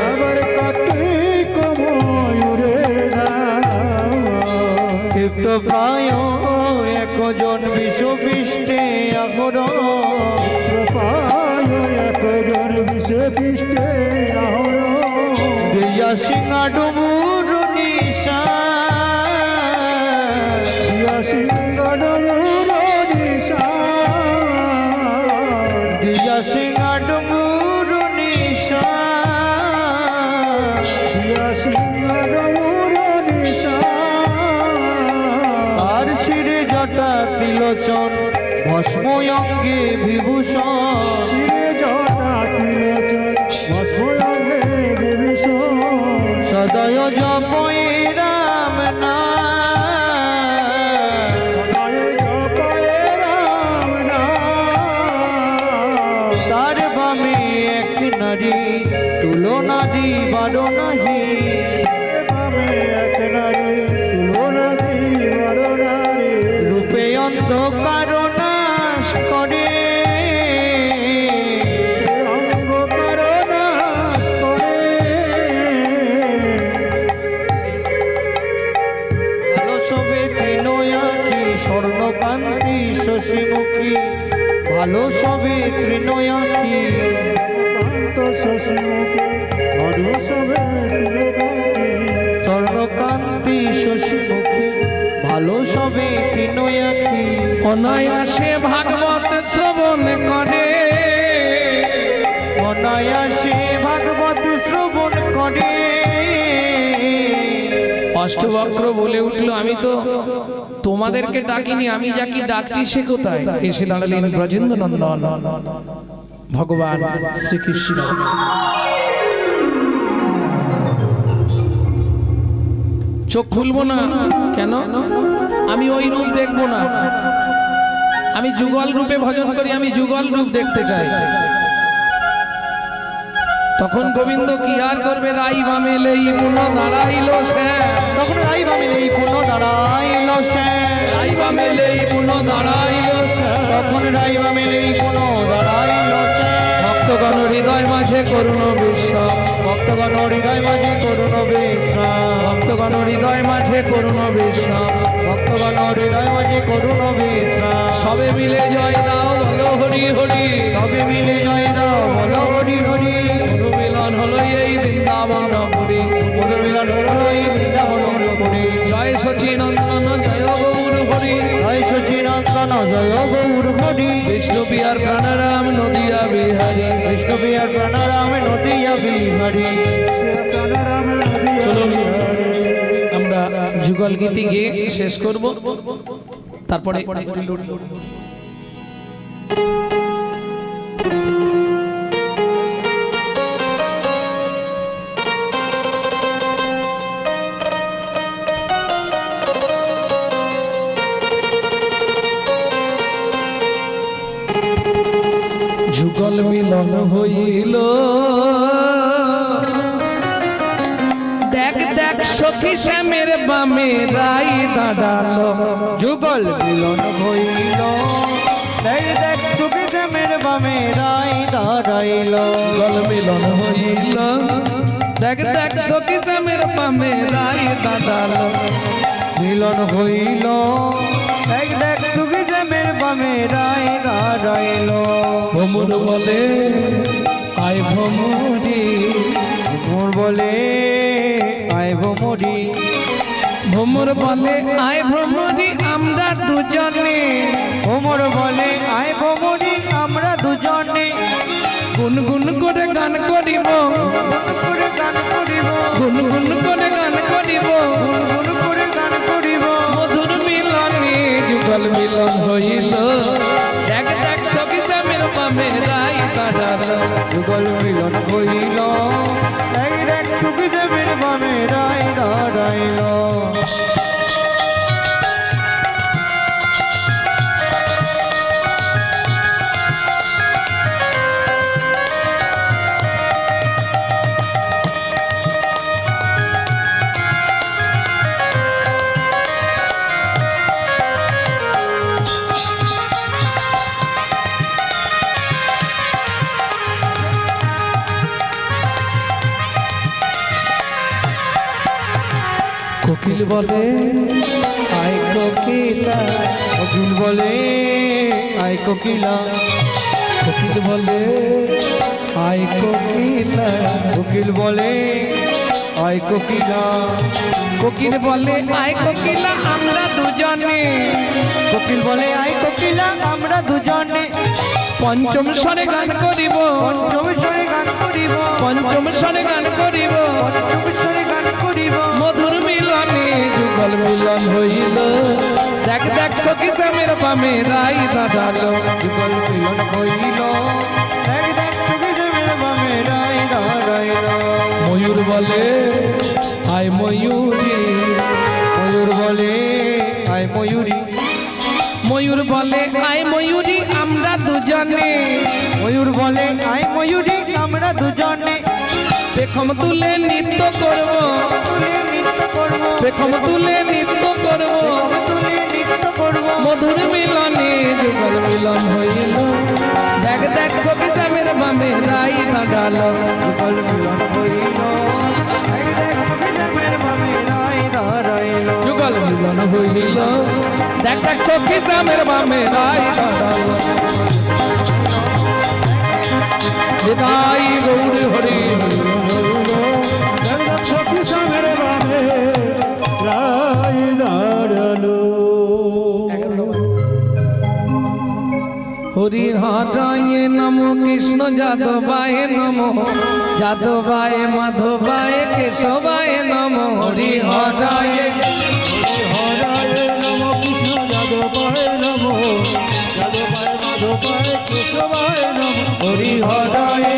আবার কার্তিক ময়ূরে ক্ষিপ্ত প্রায় একজন বিষপৃষ্ঠে আহর, পায় একজন বিষে পৃষ্ঠে আহর। দিয়া সিংহাডুমুর নিশা, দিয়া সিংহাডুমুর নিশা। দিয়া সিংহাডুমুর নিশা। দিয়া সিংহাডুমুর নিশা। আর শিরে জটা তিলোচন ভস্ম অঙ্গে বিভূষণ, শিরে জটা তিলোচন ভস্ম অঙ্গে বিভূষণ। সদয় জপয়ে রাম নাম, সদয় জপয়ে রাম নাম। তার বামে এক নারী তুলনা দিবার নাহি। বামে এক নারী তুলনা দিবার নারী। রূপে অন্ধকার নাশ করে, অন্ধকার নাশ করে। ভালো সবে তৃণয়াখি স্বর্ণকান্তি শশীমুখী, ভালো সবে তৃণয়াখি কান্ত শশীমুখী মধু সবে তিলকাতি। স্বর্ণকান্তি শশীমুখী, ভালো সবে তৃণয়াখি। অনায়াসে ভাগবত শ্রবণ করে, অনায়াসে ভাগবত শ্রবণ করে। অষ্টবক্র বলে উঠল, আমি তো তোমাদেরকে ডাকিনি, আমি যাকে ডাকছি সে কোথায়? এসে দাঁড়ালেন ব্রজেন্দ্র নন্দন ভগবান শ্রীকৃষ্ণ। চোখ খুলবো না কেন? আমি ওই রূপ দেখবো না, আমি যুগল রূপে ভজন করি, আমি যুগল রূপ দেখতে চাই। তখন গোবিন্দ কি আর করবে? রাই বামেলেই পুনঃ দাঁড়াইল সে, তখন রাই বামিলেই পুনঃ দাঁড়াইল সে, রাই বামেলেই পুনঃ দাঁড়াইল সে। তখন রাই বামিলেই পুনঃ দাঁড়াইল সে। ভক্তগণ হৃদয় মাঝে করুণ বিশ্বাস, ভক্তগণ হৃদয় মাঝে করুণ বিশ্রাম, ভক্তগণ হৃদয় মাঝে করুণ বিশ্বাস। ভক্তগণ হৃদয় মাঝে করুণ বিশ্রাম। সবে মিলে জয় দাও বলো হরি হরি, তবে মিলে জয় দাও বলো হরি হরি। গুরু মিলন হলো এই বৃন্দাবন পুরী, মধুর মিলন হলো এই বৃন্দাবন পুরী। জয় সচিনন্দন জয় গৌর হরি, জয় সচিনন্দন জয় গৌর হরি। বিষ্ণু পিয়ার প্রাণরাম নদিয়া বিহারী। বিষ্ণু বিহার প্রাণারাম নদিয়া বিহারী। চলুন আমরা যুগল গীতি গিয়ে শেষ করব, তারপরে মিলন হইল দেখ দেখ সখী শ্যামের বামে রাই দাঁড়ালো যুগল মিলন হইল দেখ দেখ সুখী শ্যামের বামে রাই দাঁড়াইল যুগল মিলন হইল দেখ দেখ সখী শ্যামের বামে রাই দাঁড়ালো মিলন হইল দেখ দেখ সুখী শ্যামের বামে রাই দাঁড়াইল ভ্রমর বলে আয় ভ্রমরি মোর বলে আয় ভ্রমরি ভ্রমর বলে আয় ভ্রমরি আমরা দুজনে ভ্রমর বলে আয় ভ্রমরি আমরা দুজনে গুনগুন করে গান করিব করে গান করিব গুনগুন করে গান করিব গুন করে গান করিব মধুর মিলনে যুগল মিলন হইল দেখ দেখ সখী শ্যামের বামে রাই দাঁড়ালো যুগল মিলন হইল দেখ দেখ সুখী শ্যামের বামে রাই দাঁড়াইল কোকিল বলে আয় কোকিলা কোকিল বলে আয় কোকিলা কোকিল বলে আয় কোকিলা কোকিল বলে আয় কোকিলা কোকিল বলে আয় কোকিলা আমরা দুজনে কোকিল বলে আয় কোকিলা আমরা দুজনে পঞ্চম স্বরে গান করিব পঞ্চম স্বরে গান করিব পঞ্চম স্বরে গান করিব পঞ্চম স্বরে গান করিব মধুর মিলনে যুগল মিলন হইল দেখ দেখ সখী শ্যামের বামে রাই দাঁড়ালো যুগল মিলন হইল দেখ দেখ সুখী শ্যামের বামে রাই দাঁড়াইল ময়ূর বলে আয় ময়ূরী ময়ূর বলে আয় ময়ূরী ময়ূর বলে আয় ময়ূরী আমরা দুজনে ময়ূর বলে আয় ময়ূরী আমরা দুজনে পেখম তুলে নৃত্য করব তুলে নৃত্য করব পেখম তুলে নৃত্য করব তুলে নৃত্য করব মধুর মিলনে যুগল মিলন হইল দেখ দেখ সখী শ্যামের বামে রাই দাঁড়ালো যুগল মিলন হইল দেখ দেখ সুখী শ্যামের বামে রাই দাঁড়াইল যুগল মিলন হইল দেখ দেখ সখী শ্যামের বামে রাই দাঁড়ালো নিতাই গৌর হরি সখী শ্যামের বামে রাই দাঁড়ালো হরি হরায় নম কৃষ্ণ যাদবায় নম যাদবায় মাধবায় কেশবায় নম হরি হরায় হরায় নম কৃষ্ণ যাদবায় নম যাদবায় মাধবায় কেশবায় নম হরি হরায়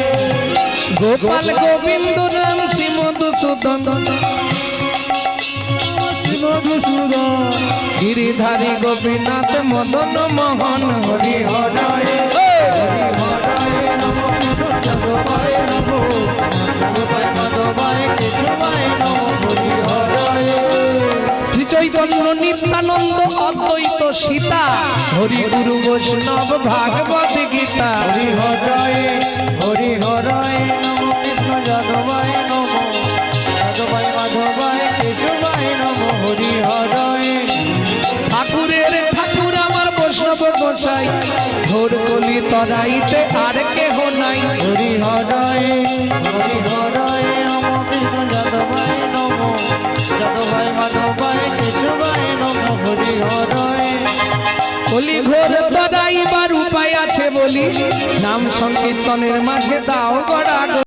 গোপাল গোবিন্দ রাম শ্রী মধুসূদন মধুসূদন গিরিধারী গোপীনাথ মদন মোহন হরি হরায় হরায় নম কৃষ্ণ যাদবায় নম যাদবায় মাধবায় কেশবায় নম হরি হরায় শ্রী চৈতন্য নিত্যানন্দ অদ্বৈত সীতা হরি গুরু বৈষ্ণব ভাগবত গীতা হরি হরায় নম কৃষ্ণ যাদবায় নম যাদবায় মাধবায় কেশবায় নম হরি হরায় ঠাকুরের ঠাকুর আমার বৈষ্ণব গোসাই ঘোর কলি তরাইতে আর কেহ নাই হরি হরায় নম কৃষ্ণ যাদবায় নম যাদবায় মাধবায় কেশবায় নম হরি হরায় কলি ঘোর তরাইবার উপায় আছে বলি নাম সংকীর্তনের মাঝে দাও গড়া